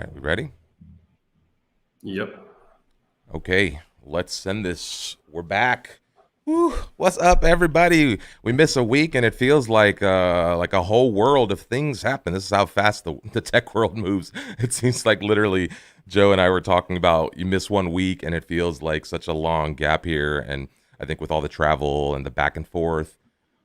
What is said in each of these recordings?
right, we ready? Yep. Okay, let's send this. We're back. Whew, what's up, everybody? We miss a week, and it feels like a whole world of things happen. This is how fast the tech world moves. It seems like literally Joe and I were talking about you miss one week, and it feels like such a long gap here. And I think with all the travel and the back and forth,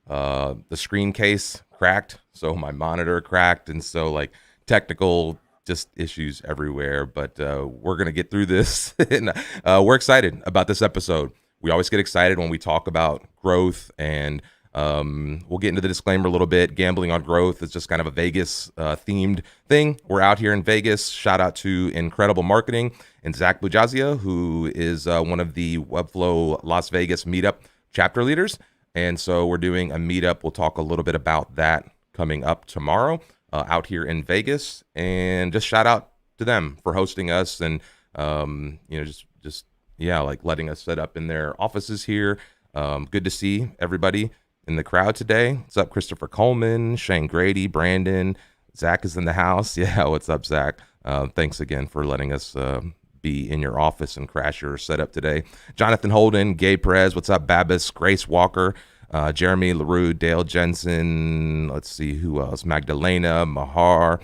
the screen case cracked, so my monitor cracked, and so like technical just issues everywhere. But we're gonna get through this, and we're excited about this episode. We always get excited when we talk about growth, and we'll get into the disclaimer a little bit. Gambling on growth is just kind of a Vegas themed thing. We're out here in Vegas. Shout out to Incredible Marketing and Zach Bujazia, who is one of the Webflow Las Vegas meetup chapter leaders. And so we're doing a meetup. We'll talk a little bit about that coming up tomorrow out here in Vegas. And just shout out to them for hosting us and, just yeah, like letting us set up in their offices here. Good to see everybody in the crowd today. What's up, Christopher Coleman, Shane Grady, Brandon. Zach is in the house. Yeah, what's up, Zach? Thanks again for letting us be in your office and crash your setup today. Jonathan Holden, Gabe Perez, what's up, Babis, Grace Walker, Jeremy LaRue, Dale Jensen, let's see who else, Magdalena, Mahar.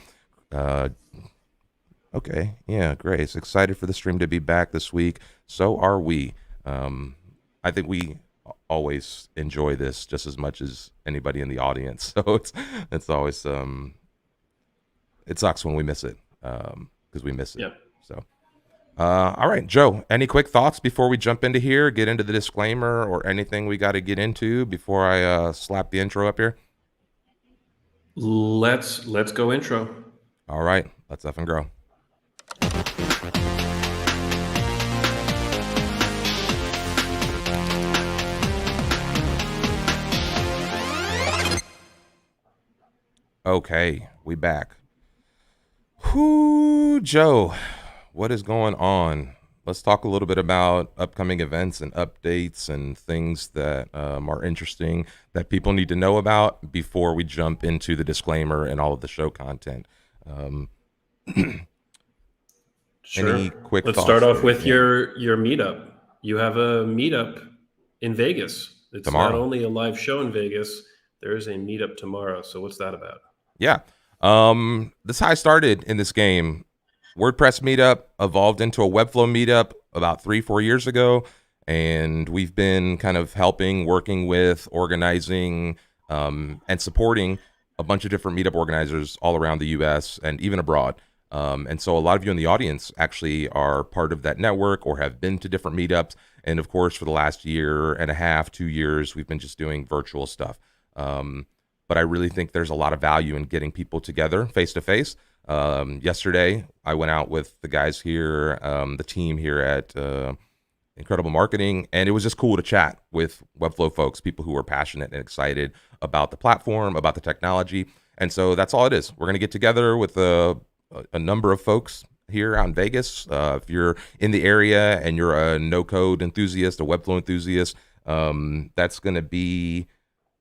Okay, yeah, Grace, excited for the stream to be back this week. So are we. I think we always enjoy this just as much as anybody in the audience. So it's always it sucks when we miss it because we miss it. Yep. So all right, Joe, any quick thoughts before we jump into here, get into the disclaimer or anything we got to get into before I slap the intro up here? Let's go intro. All right, let's up and grow. Okay, we back. Whoo, Joe, what is going on? Let's talk a little bit about upcoming events and updates and things that are interesting that people need to know about before we jump into the disclaimer and all of the show content. Um, Sure. any quick Let's thoughts start off there? with Yeah, your meetup. You have a meetup in Vegas. It's not tomorrow. only a live show in Vegas, there is a meetup tomorrow. So what's that about? Yeah. This is how I started in this game. WordPress meetup evolved into a Webflow meetup about 3-4 years ago. And we've been kind of helping, working with, organizing, and supporting a bunch of different meetup organizers all around the US and even abroad. And so a lot of you in the audience actually are part of that network or have been to different meetups. And of course, for the last year and a half, 2 years, we've been just doing virtual stuff. But I really think there's a lot of value in getting people together face to face. Yesterday, I went out with the guys here, the team here at Incredible Marketing, and it was just cool to chat with Webflow folks, people who are passionate and excited about the platform, about the technology. And so that's all it is. We're going to get together with a number of folks here out in Vegas. If you're in the area and you're a no-code enthusiast, a Webflow enthusiast, that's going to be,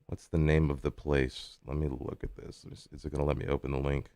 what's the name of the place? Let me look at this. Is it going to let me open the link?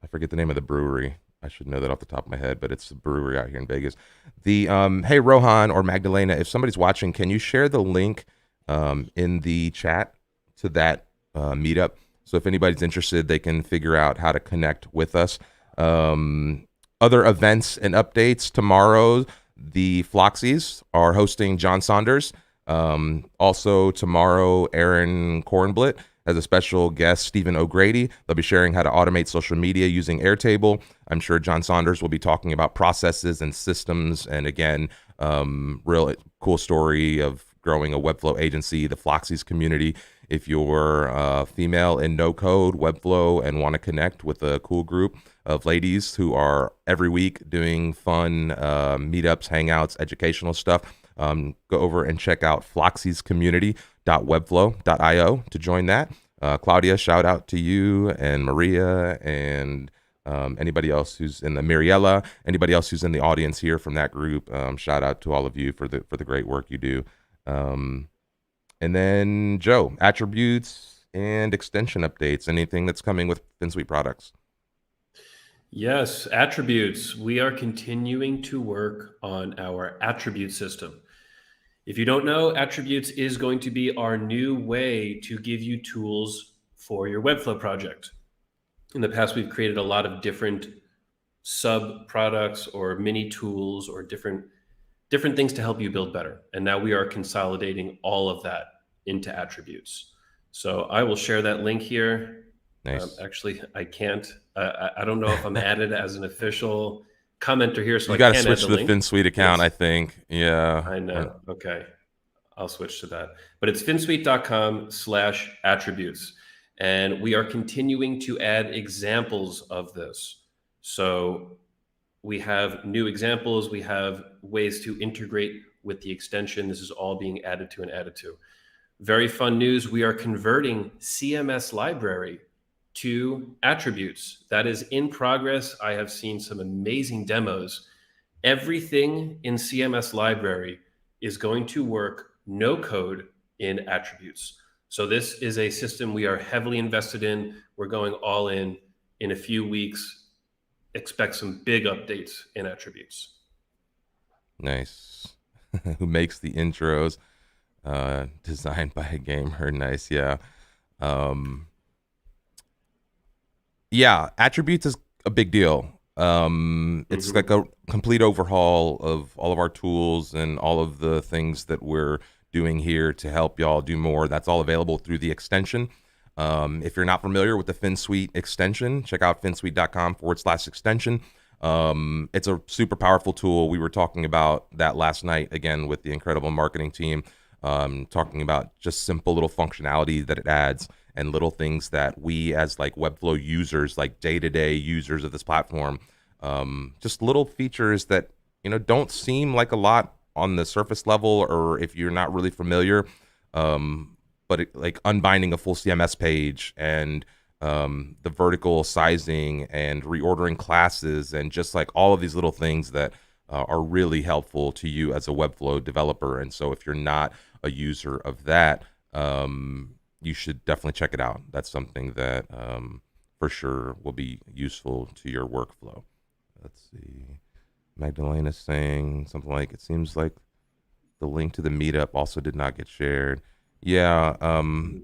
I forget the name of the brewery. I should know that off the top of my head, but it's a brewery out here in Vegas. The hey, Rohan or Magdalena, if somebody's watching, can you share the link in the chat to that meetup? So if anybody's interested, they can figure out how to connect with us. Other events and updates tomorrow. The Floxies are hosting John Saunders. Also tomorrow, Aaron Kornblit as a special guest, Stephen O'Grady. They'll be sharing how to automate social media using Airtable. I'm sure John Saunders will be talking about processes and systems. And again, real cool story of growing a Webflow agency, the Floxies community. If you're female in no code, Webflow, and want to connect with a cool group of ladies who are every week doing fun meetups, hangouts, educational stuff, go over and check out floxiescommunity.webflow.io to join that. Claudia, shout out to you, and Maria, and anybody else who's in the Miriella, anybody else who's in the audience here from that group. Shout out to all of you for the great work you do. And then Joe, attributes and extension updates. Anything that's coming with Finsweet products? Yes, attributes. We are continuing to work on our attribute system. If you don't know, attributes is going to be our new way to give you tools for your Webflow project. In the past, we've created a lot of different sub products or mini tools or different things to help you build better. And now we are consolidating all of that into attributes. So I will share that link here. Nice. Actually, I can't. I don't know if I'm added as an official commenter here, so You I got to can't add switch the to the link. Finsweet But account, it's I think. Yeah. I know. Okay, I'll switch to that. But it's finsweet.com/attributes, and we are continuing to add examples of this. So we have new examples, we have ways to integrate with the extension. This is all being added to and added to. Very fun news, we are converting CMS library to attributes. That is in progress. I have seen some amazing demos. Everything in CMS library is going to work no code in attributes. So this is a system we are heavily invested in. We're going all in a few weeks. Expect some big updates in attributes. Nice. Who makes the intros? Designed by a gamer. Nice. Yeah. Um, yeah. Attributes is a big deal. It's like Mhm. a complete overhaul of all of our tools and all of the things that we're doing here to help y'all do more. That's all available through the extension. If you're not familiar with the Finsweet extension, check out finsweet.com/extension. It's a super powerful tool. We were talking about that last night again with the incredible marketing team, talking about just simple little functionality that it adds and little things that we as like Webflow users, like day-to-day users of this platform, just little features that, don't seem like a lot on the surface level, or if you're not really familiar, but like unbinding a full CMS page and the vertical sizing and reordering classes and just like all of these little things that are really helpful to you as a Webflow developer. And so if you're not a user of that, you should definitely check it out. That's something that for sure will be useful to your workflow. Let's see. Magdalena's saying something like, it seems like the link to the meetup also did not get shared. Yeah,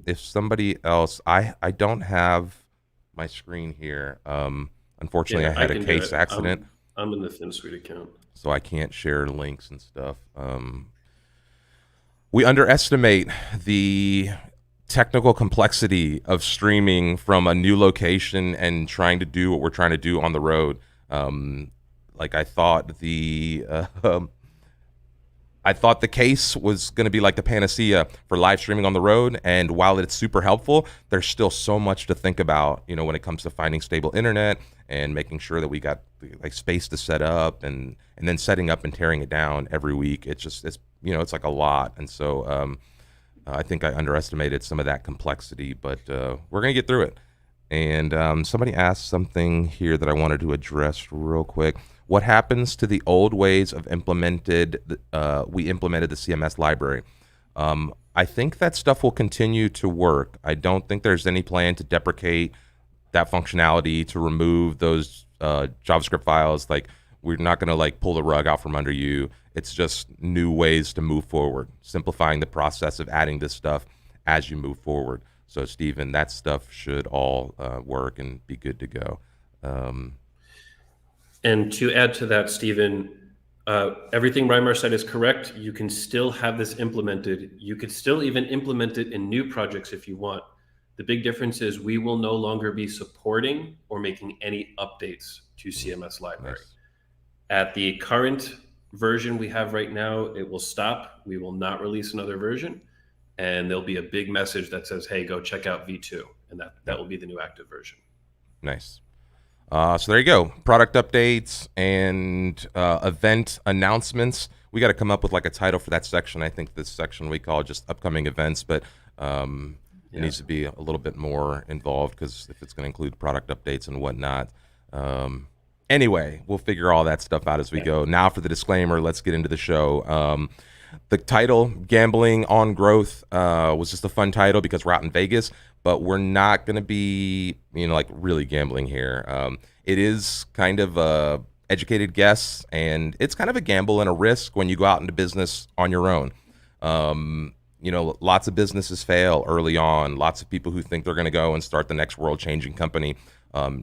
if somebody else, I don't have my screen here. Unfortunately, I Yeah, I had a can do case it. accident, I'm in the FinSuite account. so I can't share links and stuff. We underestimate the technical complexity of streaming from a new location and trying to do what we're trying to do on the road. Like I thought the case was going to be like the panacea for live streaming on the road. And while it's super helpful, there's still so much to think about, when it comes to finding stable internet and making sure that we got like space to set up and then setting up and tearing it down every week. It's like a lot. And so I think I underestimated some of that complexity, but we're going to get through it. And somebody asked something here that I wanted to address real quick. What happens to the old ways of we implemented the CMS library? I think that stuff will continue to work. I don't think there's any plan to deprecate that functionality, to remove those JavaScript files. Like, we're not going to like pull the rug out from under you. It's just new ways to move forward, simplifying the process of adding this stuff as you move forward. So, Stephen, that stuff should all work and be good to go. And to add to that, Stephen, everything Reimar said is correct. You can still have this implemented. You could still even implement it in new projects if you want. The big difference is we will no longer be supporting or making any updates to CMS library. Nice. At the current version we have right now, it will stop. We will not release another version. And there'll be a big message that says, hey, go check out V2. And that will be the new active version. Nice. So there you go. Product updates and event announcements. We got to come up with like a title for that section. I think this section we call just upcoming events, but it needs to be a little bit more involved because if it's going to include product updates and whatnot. Anyway, we'll figure all that stuff out as we go. Now for the disclaimer, let's get into the show. The title, Gambling on Growth, was just a fun title because we're out in Vegas, but we're not going to be, like really gambling here. it is kind of a educated guess, and it's kind of a gamble and a risk when you go out into business on your own. Lots of businesses fail early on. Lots of people who think they're going to go and start the next world-changing company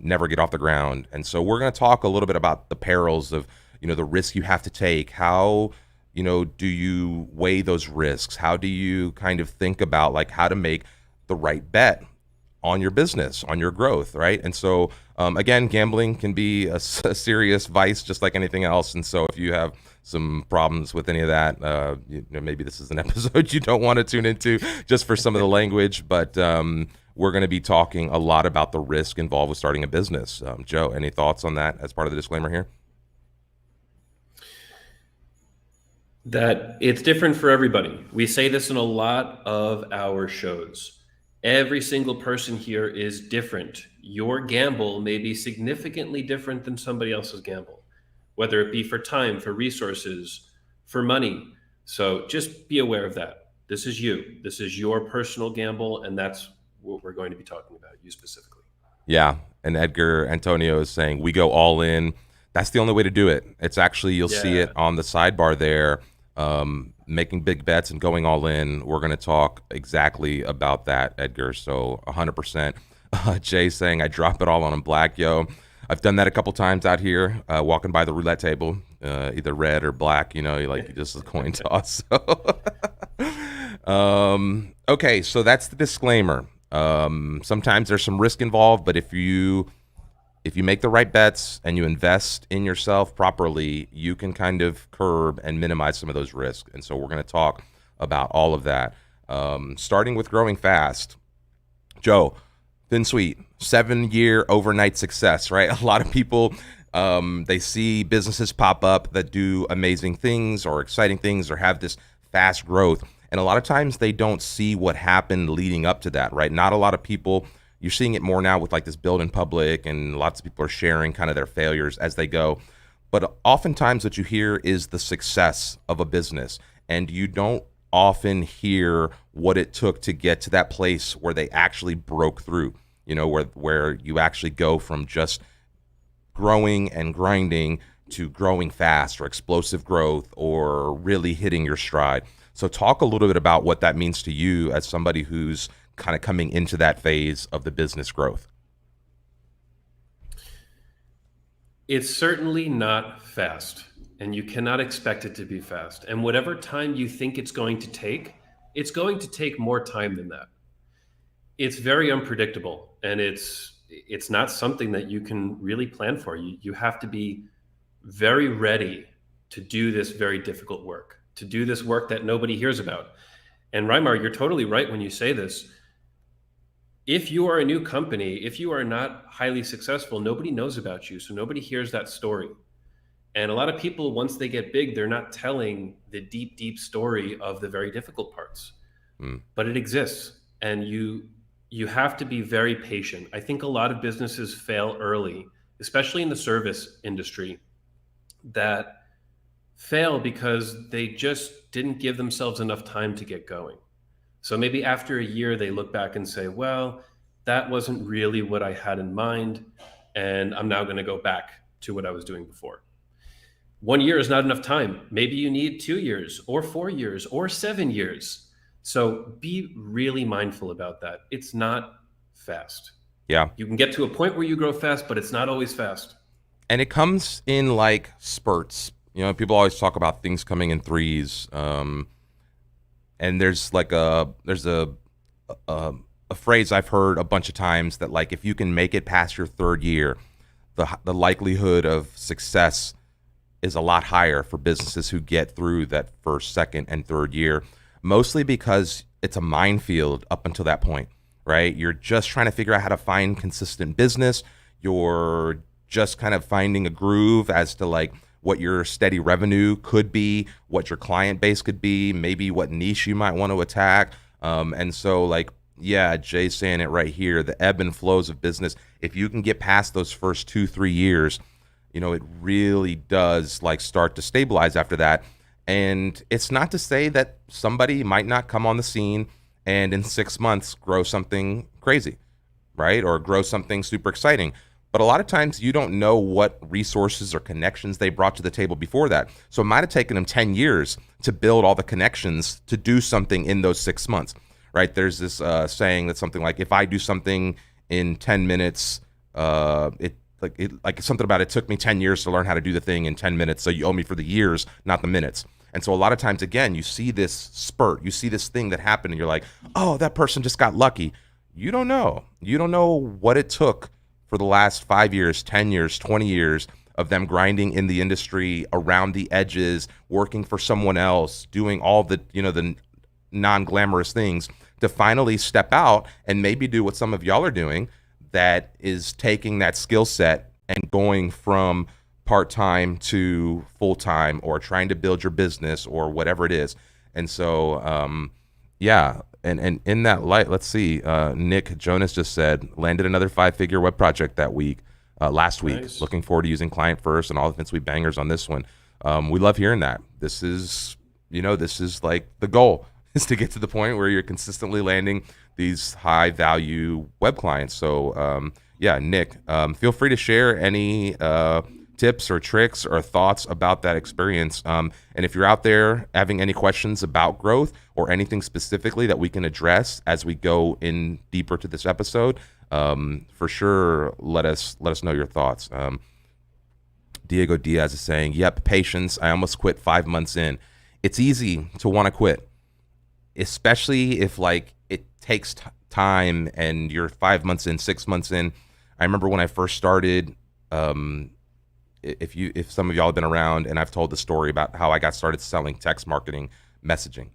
never get off the ground. And so we're going to talk a little bit about the perils of, the risk you have to take. How, do you weigh those risks? How do you kind of think about like how to make the right bet on your business, on your growth, right? And so, again, gambling can be a serious vice, just like anything else. And so, if you have some problems with any of that, maybe this is an episode you don't want to tune into, just for some of the language. But we're going to be talking a lot about the risk involved with starting a business. Joe, any thoughts on that as part of the disclaimer here? That it's different for everybody. We say this in a lot of our shows. Every single person here is different. Your gamble may be significantly different than somebody else's gamble, whether it be for time, for resources, for money. So just be aware of that. This is you. This is your personal gamble, and that's what we're going to be talking about, you specifically. Yeah. And Edgar Antonio is saying we go all in. That's the only way to do it. It's actually, you'll see it on the sidebar there, making big bets and going all in. We're going to talk exactly about that, Edgar. So 100%. Jay saying I drop it all on black, yo. I've done that a couple times out here, walking by the roulette table, either red or black. You just a coin toss. Okay, so that's the disclaimer. Sometimes there's some risk involved, but if you make the right bets and you invest in yourself properly, you can kind of curb and minimize some of those risks. And so we're going to talk about all of that, starting with growing fast. Joe, Finsweet, 7-year overnight success, right? A lot of people, they see businesses pop up that do amazing things or exciting things or have this fast growth. And a lot of times they don't see what happened leading up to that, right? Not a lot of people, you're seeing it more now with like this build in public, and lots of people are sharing kind of their failures as they go. But oftentimes what you hear is the success of a business, and you don't often hear what it took to get to that place where they actually broke through, where you actually go from just growing and grinding to growing fast or explosive growth or really hitting your stride. So talk a little bit about what that means to you as somebody who's kind of coming into that phase of the business growth. It's certainly not fast, and you cannot expect it to be fast. And whatever time you think it's going to take more time than that. It's very unpredictable, and it's not something that you can really plan for. You have to be very ready to do this very difficult work, to do this work that nobody hears about. And Reimar, you're totally right when you say this. If you are a new company, if you are not highly successful, nobody knows about you. So nobody hears that story. And a lot of people, once they get big, they're not telling the deep, deep story of the very difficult parts. But it exists. And you have to be very patient. I think a lot of businesses fail early, especially in the service industry, that fail because they just didn't give themselves enough time to get going. So maybe after a year, they look back and say, well, that wasn't really what I had in mind, and I'm now going to go back to what I was doing before. 1 year is not enough time. Maybe you need 2 years or 4 years or 7 years. So be really mindful about that. It's not fast. Yeah. You can get to a point where you grow fast, but it's not always fast. And it comes in like spurts. People always talk about things coming in threes. And there's like a phrase I've heard a bunch of times that like if you can make it past your third year, the likelihood of success is a lot higher for businesses who get through that first, second, and third year, mostly because it's a minefield up until that point, right? You're just trying to figure out how to find consistent business. You're just kind of finding a groove as to like what your steady revenue could be, what your client base could be, maybe what niche you might want to attack. And so like, yeah, Jay's saying it right here, the ebb and flows of business. If you can get past those first 2-3 years, it really does like start to stabilize after that. And it's not to say that somebody might not come on the scene and in 6 months grow something crazy, right? Or grow something super exciting. But a lot of times you don't know what resources or connections they brought to the table before that. So it might have taken them 10 years to build all the connections to do something in those 6 months, right? There's this saying that's something like, if I do something in 10 minutes, like something about it took me 10 years to learn how to do the thing in 10 minutes. So you owe me for the years, not the minutes. And so a lot of times, again, you see this spurt, you see this thing that happened, and you're like, oh, that person just got lucky. You don't know. You don't know what it took for the last 5 years, 10 years, 20 years of them grinding in the industry around the edges, working for someone else, doing all the, the non-glamorous things to finally step out and maybe do what some of y'all are doing, that is taking that skill set and going from part-time to full-time, or trying to build your business or whatever it is. And so, yeah. And in that light, let's see, Nick Jonas just said, landed another 5-figure web project that week, last week. Nice. Looking forward to using Client First and all the Finsweet bangers on this one. We love hearing that. This is, this is like the goal, is to get to the point where you're consistently landing these high value web clients. So yeah, Nick, feel free to share any tips or tricks or thoughts about that experience. And if you're out there having any questions about growth or anything specifically that we can address as we go in deeper to this episode, for sure, let us know your thoughts. Diego Diaz is saying, yep, patience. I almost quit 5 months in. It's easy to want to quit, especially if like it takes time and you're 5 months in, 6 months in. I remember when I first started, if some of y'all have been around, and I've told the story about how I got started selling text marketing messaging.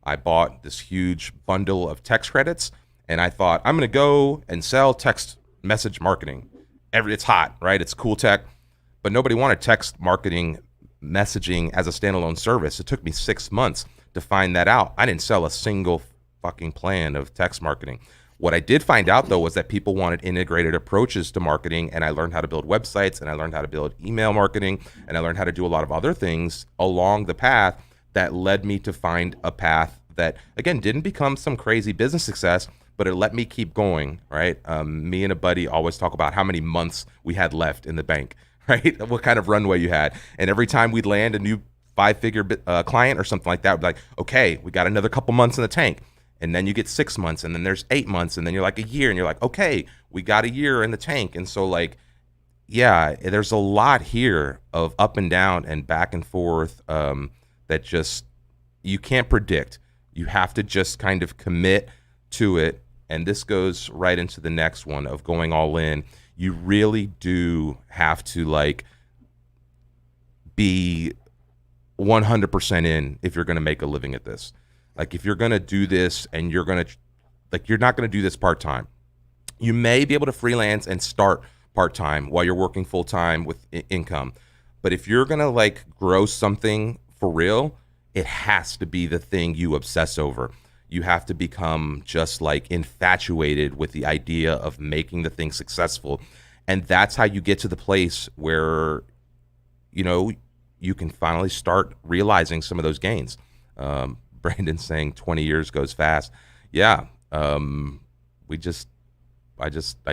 I bought this huge bundle of text credits, and I thought, I'm going to go and sell text message marketing. It's hot, right? It's cool tech, but nobody wanted text marketing messaging as a standalone service. It took me 6 months to find that out. I didn't sell a single fucking plan of text marketing. What I did find out, though, was that people wanted integrated approaches to marketing, and I learned how to build websites, and I learned how to build email marketing, and I learned how to do a lot of other things along the path that led me to find a path that, again, didn't become some crazy business success, but it let me keep going, right? Me and a buddy always talk about how many months we had left in the bank, right? What kind of runway you had. And every time we'd land a new 5-figure client or something like that, we'd be like, okay, we got another couple months in the tank. And then you get 6 months, and then there's 8 months, and then you're like a year, and you're like, okay, we got a year in the tank. And so, like, yeah, there's a lot here of up and down and back and forth that just you can't predict. You have to just kind of commit to it. And this goes right into the next one of going all in. You really do have to like be 100% in if you're going to make a living at this. Like if you're going to do this and you're going to, like, you're not going to do this part-time. You may be able to freelance and start part-time while you're working full-time with income. But if you're going to like grow something for real, it has to be the thing you obsess over. You have to become just like infatuated with the idea of making the thing successful. And that's how you get to the place where, you can finally start realizing some of those gains. Brandon saying 20 years goes fast. Yeah. I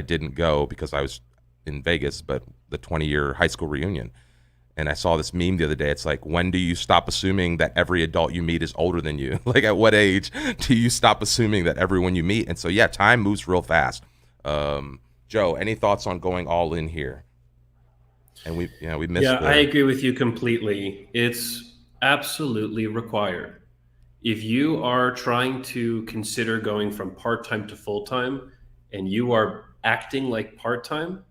didn't go because I was in Vegas, but the 20-year high school reunion. And I saw this meme the other day. It's like, when do you stop assuming that every adult you meet is older than you? Like, at what age do you stop assuming that everyone you meet? And so, yeah, time moves real fast. Joe, any thoughts on going all in here? And we missed. Yeah, I agree with you completely. It's absolutely required. If you are trying to consider going from part-time to full-time and you are acting like part-time,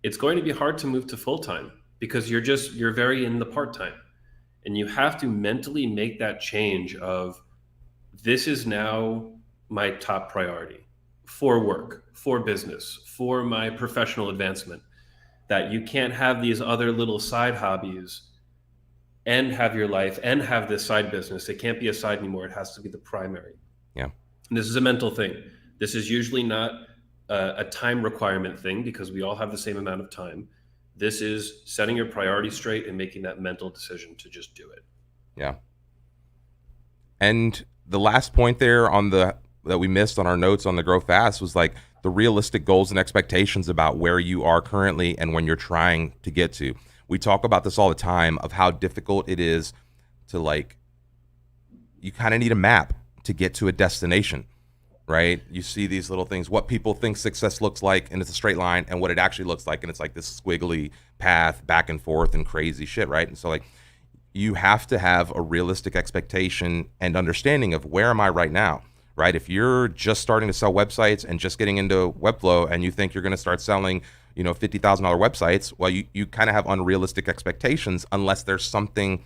it's going to be hard to move to full-time because you're very in the part-time. And you have to mentally make that change of, this is now my top priority for work, for business, for my professional advancement, that you can't have these other little side hobbies and have your life and have this side business. It can't be a side anymore. It has to be the primary. Yeah. And this is a mental thing. This is usually not a time requirement thing because we all have the same amount of time. This is setting your priorities straight and making that mental decision to just do it. Yeah. And the last point there on that we missed on our notes on the grow fast was like the realistic goals and expectations about where you are currently and when you're trying to get to. We talk about this all the time of how difficult it is to like, you kind of need a map to get to a destination, right? You see these little things, what people think success looks like, and it's a straight line, and what it actually looks like, and it's like this squiggly path back and forth and crazy shit, right? And so like, you have to have a realistic expectation and understanding of where am I right now, right? If you're just starting to sell websites and just getting into Webflow and you think you're going to start selling, $50,000 websites, well, you kind of have unrealistic expectations unless there's something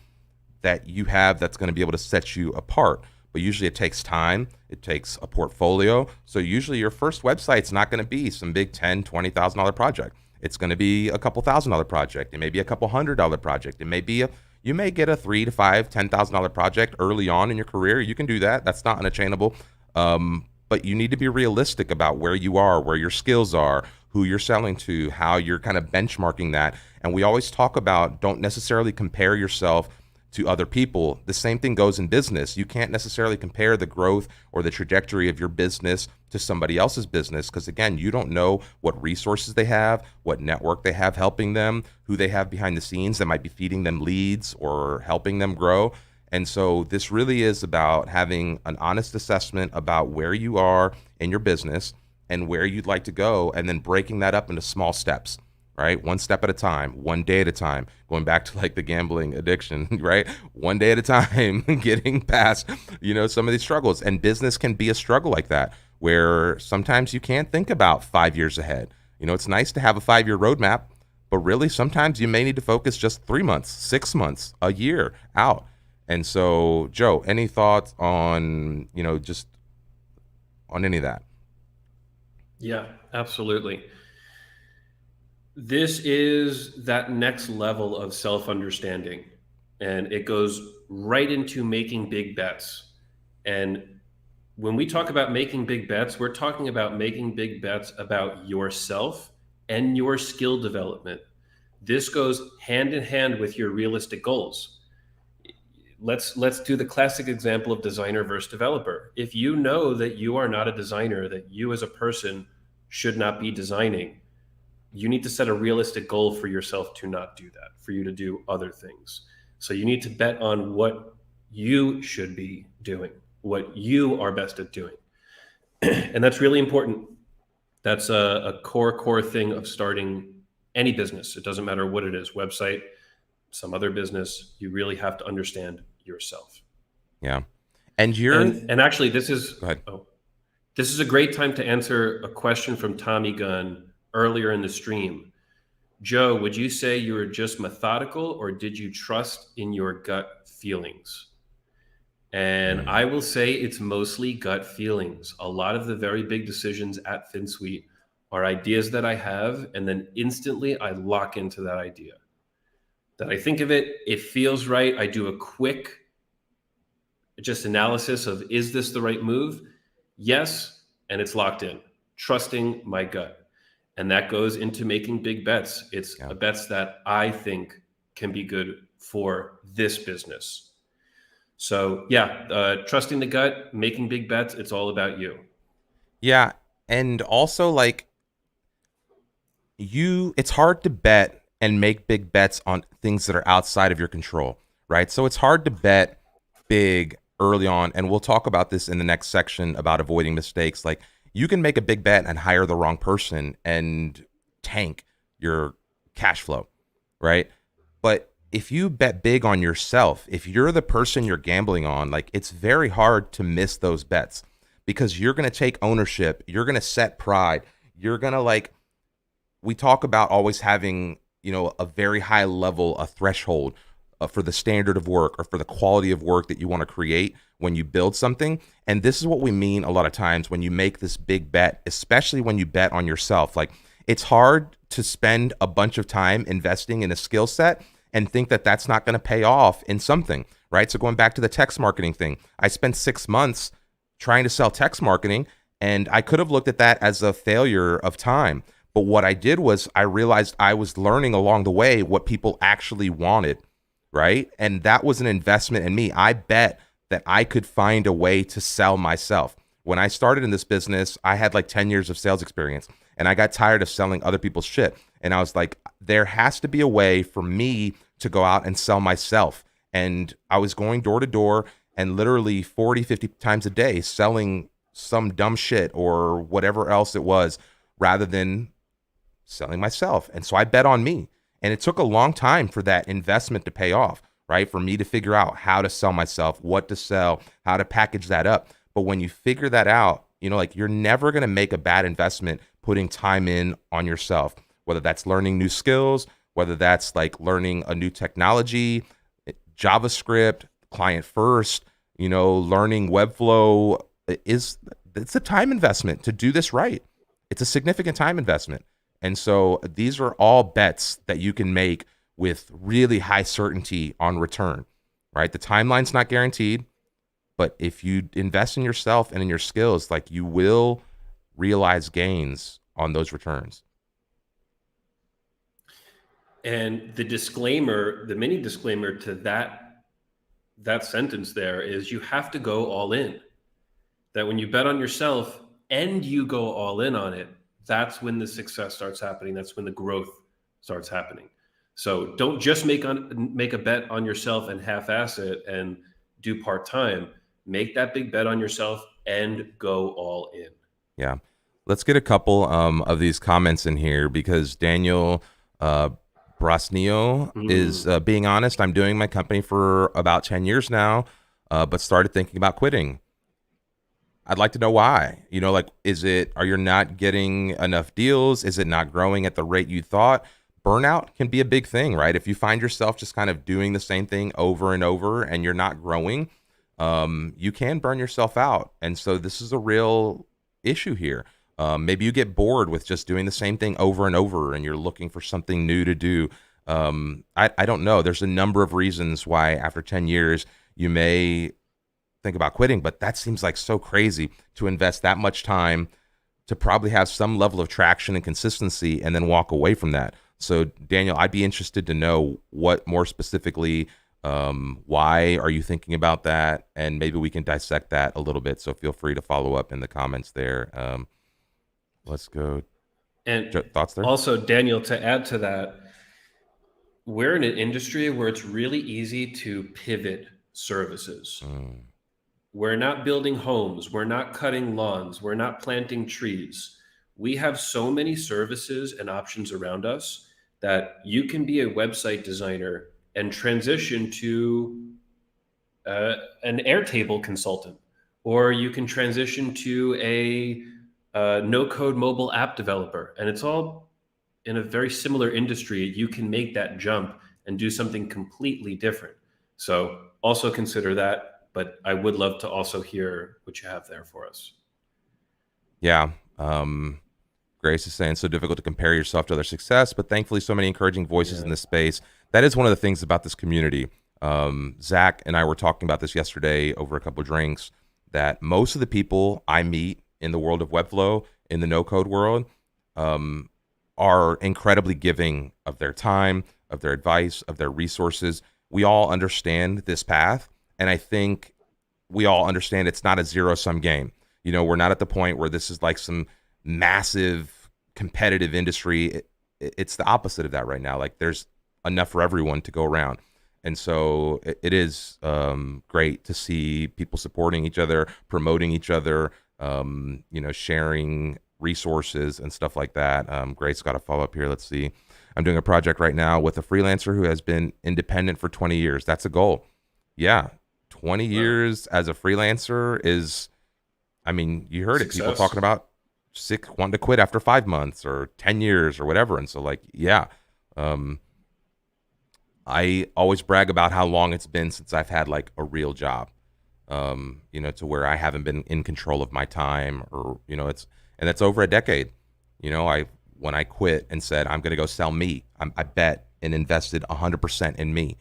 that you have that's going to be able to set you apart. But usually it takes time, it takes a portfolio. So usually your first website's not going to be some big $10,000, $20,000 project. It's going to be a couple $1,000 project. It may be a couple $100 project. It may be you may get a $3,000 to $5,000, $10,000 project early on in your career. You can do that. That's not unattainable. But you need to be realistic about where you are, where your skills are, who you're selling to, how you're kind of benchmarking that. And we always talk about don't necessarily compare yourself to other people. The same thing goes in business. You can't necessarily compare the growth or the trajectory of your business to somebody else's business because, again, you don't know what resources they have, what network they have helping them, who they have behind the scenes that might be feeding them leads or helping them grow. And so this really is about having an honest assessment about where you are in your business and where you'd like to go, and then breaking that up into small steps. Right? One step at a time, one day at a time, going back to like the gambling addiction, right? One day at a time, getting past, some of these struggles. And business can be a struggle like that, where sometimes you can't think about 5 years ahead. It's nice to have a 5-year roadmap, but really sometimes you may need to focus just 3 months, 6 months, a year out. And so, Joe, any thoughts on, just on any of that? Yeah, absolutely. This is that next level of self-understanding, and it goes right into making big bets. And when we talk about making big bets, we're talking about making big bets about yourself and your skill development. This goes hand in hand with your realistic goals. Let's do the classic example of designer versus developer. If you know that you are not a designer, that you as a person should not be designing, you need to set a realistic goal for yourself to not do that, for you to do other things. So you need to bet on what you should be doing, what you are best at doing. And that's really important. That's a core thing of starting any business. It doesn't matter what it is, website, some other business. You really have to understand yourself. Yeah. And actually this is, go ahead. This is a great time to answer a question from Tommy Gunn earlier in the stream. Joe, would you say you were just methodical, or did you trust in your gut feelings? And I will say it's mostly gut feelings. A lot of the very big decisions at Finsweet are ideas that I have, and then instantly I lock into that idea. That I think of it, it feels right. I do a quick just analysis of, is this the right move? Yes, and it's locked in. Trusting my gut. And that goes into making big bets. It's bets that I think can be good for this business. So trusting the gut, making big bets, it's all about you. Yeah. And also it's hard to bet and make big bets on things that are outside of your control, right? So it's hard to bet big early on. And we'll talk about this in the next section about avoiding mistakes. Like, you can make a big bet and hire the wrong person and tank your cash flow, right? But if you bet big on yourself, if you're the person you're gambling on, it's very hard to miss those bets because you're going to take ownership. You're going to set pride. You're going to we talk about always having, a very high level, a threshold for the standard of work or for the quality of work that you want to create when you build something. And this is what we mean a lot of times when you make this big bet, especially when you bet on yourself. It's hard to spend a bunch of time investing in a skill set and think that that's not going to pay off in something, right? So going back to the text marketing thing, I spent 6 months trying to sell text marketing, and I could have looked at that as a failure of time. But what I did was I realized I was learning along the way what people actually wanted, right? And that was an investment in me. I bet that I could find a way to sell myself. when I started in this business, I had like 10 years of sales experience and I got tired of selling other people's shit. And I was like, there has to be a way for me to go out and sell myself. And I was going door to door and literally 40, 50 times a day selling some dumb shit or whatever else it was rather than selling myself. And so I bet on me. And it took a long time for that investment to pay off, right? For me to figure out how to sell myself, what to sell, how to package that up. But when you figure that out, like you're never going to make a bad investment putting time in on yourself, whether that's learning new skills, whether that's like learning a new technology, JavaScript, client first, learning Webflow it's a time investment to do this right. It's a significant time investment. And so these are all bets that you can make with really high certainty on return, right? The timeline's not guaranteed, but if you invest in yourself and in your skills, like you will realize gains on those returns. And the disclaimer, the mini disclaimer to that sentence there is you have to go all in. That when you bet on yourself and you go all in on it, that's when the success starts happening. That's when the growth starts happening. So don't just make a bet on yourself and half-ass it and do part-time. Make that big bet on yourself and go all in. Yeah. Let's get a couple of these comments in here because Daniel Brasnio is being honest. I'm doing my company for about 10 years now, but started thinking about quitting. I'd like to know why. Are you not getting enough deals? Is it not growing at the rate you thought? Burnout can be a big thing, right? If you find yourself just kind of doing the same thing over and over and you're not growing, you can burn yourself out. And so this is a real issue here. Maybe you get bored with just doing the same thing over and over and you're looking for something new to do. I don't know. There's a number of reasons why after 10 years you may think about quitting, but that seems like so crazy to invest that much time to probably have some level of traction and consistency and then walk away from that. So Daniel, I'd be interested to know what more specifically, why are you thinking about that? And maybe we can dissect that a little bit. So feel free to follow up in the comments there. Let's go. And thoughts there? Also, Daniel, to add to that, we're in an industry where it's really easy to pivot services. We're not building homes. We're not cutting lawns. We're not planting trees. We have so many services and options around us that you can be a website designer and transition to an Airtable consultant, or you can transition to a no-code mobile app developer. And it's all in a very similar industry. You can make that jump and do something completely different. So also consider that. But I would love to also hear what you have there for us. Yeah. Grace is saying, so difficult to compare yourself to other success, but thankfully so many encouraging voices in this space. That is one of the things about this community. Zach and I were talking about this yesterday over a couple of drinks, that most of the people I meet in the world of Webflow, in the no-code world, are incredibly giving of their time, of their advice, of their resources. We all understand this path. And I think we all understand it's not a zero-sum game. We're not at the point where this is like some massive competitive industry. It's the opposite of that right now. Like there's enough for everyone to go around. And so it is great to see people supporting each other, promoting each other, sharing resources and stuff like that. Grace got a follow-up here. Let's see. I'm doing a project right now with a freelancer who has been independent for 20 years. That's a goal. Yeah. 20 years as a freelancer is, you heard Success. It. People talking about wanting to quit after 5 months or 10 years or whatever. And so I always brag about how long it's been since I've had like a real job, to where I haven't been in control of my time or, and that's over a decade. When I quit and said, I'm going to go sell me, I bet and invested 100% in me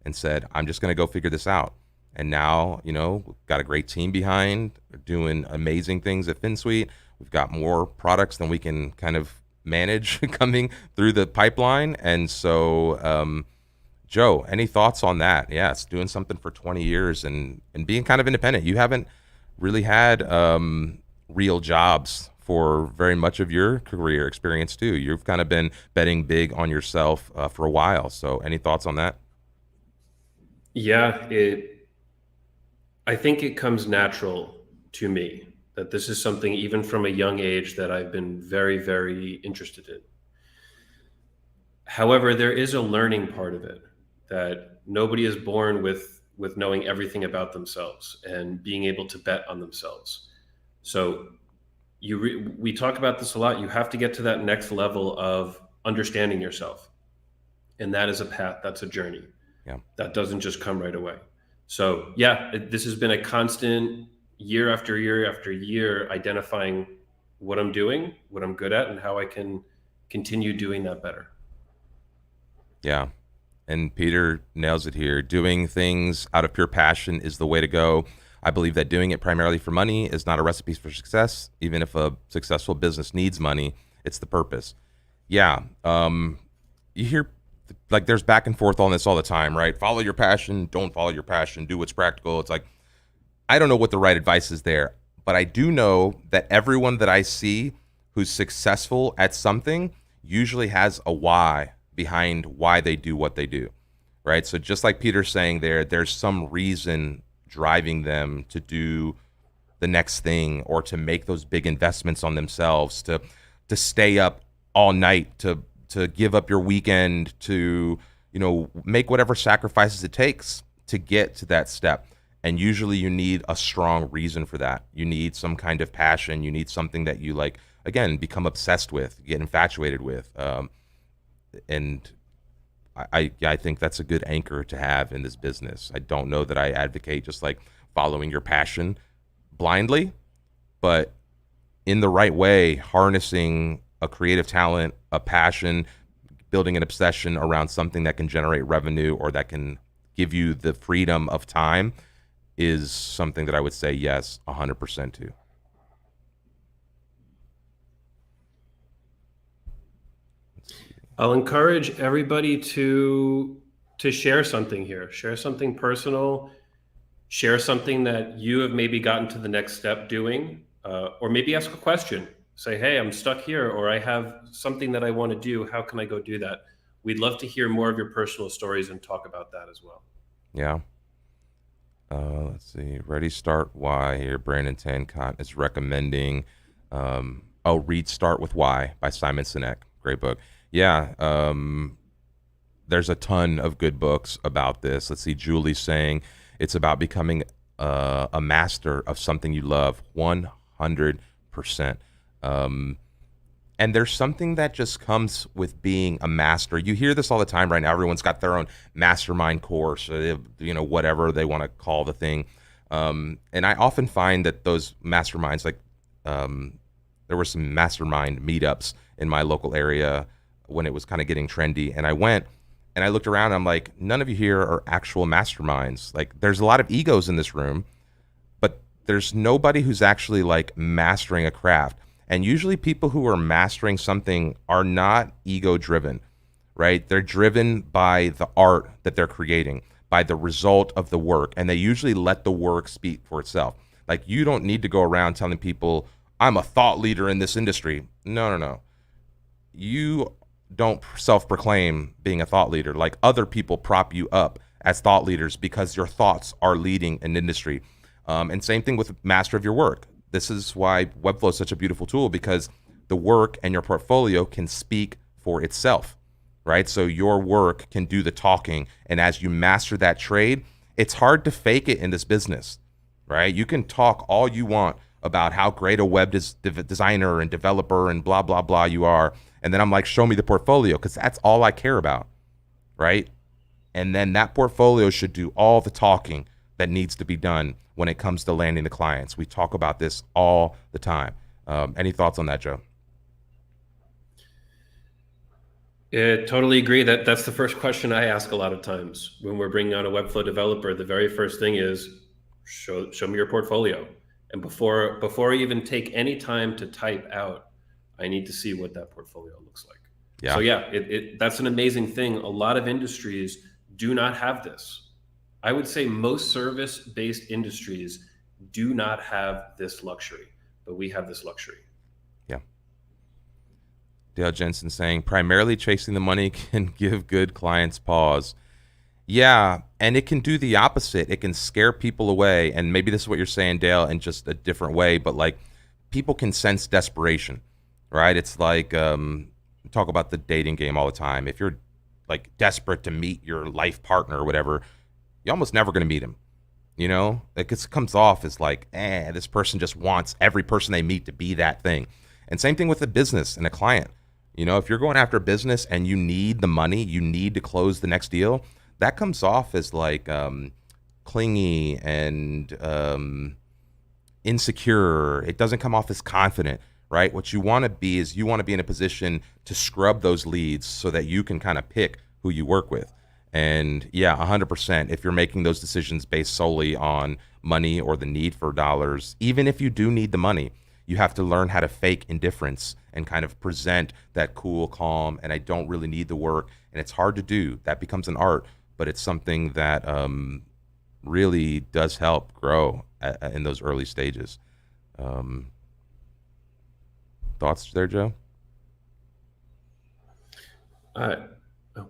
and said, I'm just going to go figure this out. And now, we've got a great team behind, doing amazing things at Finsweet. We've got more products than we can kind of manage coming through the pipeline. And so, Joe, any thoughts on that? Yeah, it's doing something for 20 years and being kind of independent. You haven't really had real jobs for very much of your career experience too. You've kind of been betting big on yourself for a while. So, any thoughts on that? Yeah, I think it comes natural to me that this is something even from a young age that I've been very, very interested in. However, there is a learning part of it that nobody is born with knowing everything about themselves and being able to bet on themselves. So we talk about this a lot. You have to get to that next level of understanding yourself, and that is a path. That's a journey. Yeah. That doesn't just come right away. So yeah, this has been a constant year after year after year identifying what I'm doing, what I'm good at, and how I can continue doing that better. Yeah. And Peter nails it here. Doing things out of pure passion is the way to go. I believe that doing it primarily for money is not a recipe for success. Even if a successful business needs money, it's the purpose. Yeah. You hear like there's back and forth on this all the time, right? Follow your passion, don't follow your passion, do what's practical. It's like, I don't know what the right advice is there, but I do know that everyone that I see who's successful at something usually has a why behind why they do what they do, right? So just like Peter's saying there, there's some reason driving them to do the next thing or to make those big investments on themselves, to stay up all night, to give up your weekend, to make whatever sacrifices it takes to get to that step. And usually you need a strong reason for that. You need some kind of passion. You need something that you like, again, become obsessed with, get infatuated with. And yeah, I think that's a good anchor to have in this business. I don't know that I advocate just like following your passion blindly, but in the right way, harnessing a creative talent, a passion, building an obsession around something that can generate revenue or that can give you the freedom of time is something that I would say yes, 100% to. I'll encourage everybody to share something here. Share something personal. Share something that you have maybe gotten to the next step doing, or maybe ask a question. Say, "Hey, I'm stuck here," or "I have something that I want to do. How can I go do that?" We'd love to hear more of your personal stories and talk about that as well. Yeah. Let's see. Ready, Start, Why here. Brandon Tancott is recommending. Read Start with Why by Simon Sinek. Great book. Yeah. There's a ton of good books about this. Let's see. Julie's saying it's about becoming a master of something you love. 100%. And there's something that just comes with being a master. You hear this all the time right now. Everyone's got their own mastermind course, whatever they want to call the thing. And I often find that those masterminds, like there were some mastermind meetups in my local area when it was kind of getting trendy. And I went and I looked around and I'm like, none of you here are actual masterminds. Like there's a lot of egos in this room, but there's nobody who's actually like mastering a craft. And usually people who are mastering something are not ego driven, right? They're driven by the art that they're creating, by the result of the work. And they usually let the work speak for itself. Like you don't need to go around telling people, I'm a thought leader in this industry. No, no, no. You don't self-proclaim being a thought leader. Like other people prop you up as thought leaders because your thoughts are leading an industry. And same thing with master of your work. This is why Webflow is such a beautiful tool because the work and your portfolio can speak for itself, right? So your work can do the talking. And as you master that trade, it's hard to fake it in this business, right? You can talk all you want about how great a web designer and developer and blah, blah, blah you are. And then I'm like, show me the portfolio because that's all I care about, right? And then that portfolio should do all the talking that needs to be done when it comes to landing the clients. We talk about this all the time. Any thoughts on that, Joe? Yeah, totally agree. That's the first question I ask a lot of times when we're bringing on a Webflow developer. The very first thing is show me your portfolio. And before I even take any time to type out, I need to see what that portfolio looks like. Yeah. So yeah, that's an amazing thing. A lot of industries do not have this. I would say most service-based industries do not have this luxury, but we have this luxury. Yeah. Dale Jensen saying primarily chasing the money can give good clients pause. Yeah, and it can do the opposite. It can scare people away. And maybe this is what you're saying, Dale, in just a different way, but like people can sense desperation, right? It's like we talk about the dating game all the time. If you're like desperate to meet your life partner or whatever, you're almost never going to meet him. You know, it just comes off as like, this person just wants every person they meet to be that thing. And same thing with a business and a client. You know, if you're going after a business and you need the money, you need to close the next deal, that comes off as like clingy and insecure. It doesn't come off as confident, right? What you want to be is you want to be in a position to scrub those leads so that you can kind of pick who you work with. And yeah, 100%. If you're making those decisions based solely on money or the need for dollars, even if you do need the money, you have to learn how to fake indifference and kind of present that cool, calm, and I don't really need the work. And it's hard to do. That becomes an art, but it's something that really does help grow in those early stages. Thoughts there, Joe? Uh, oh,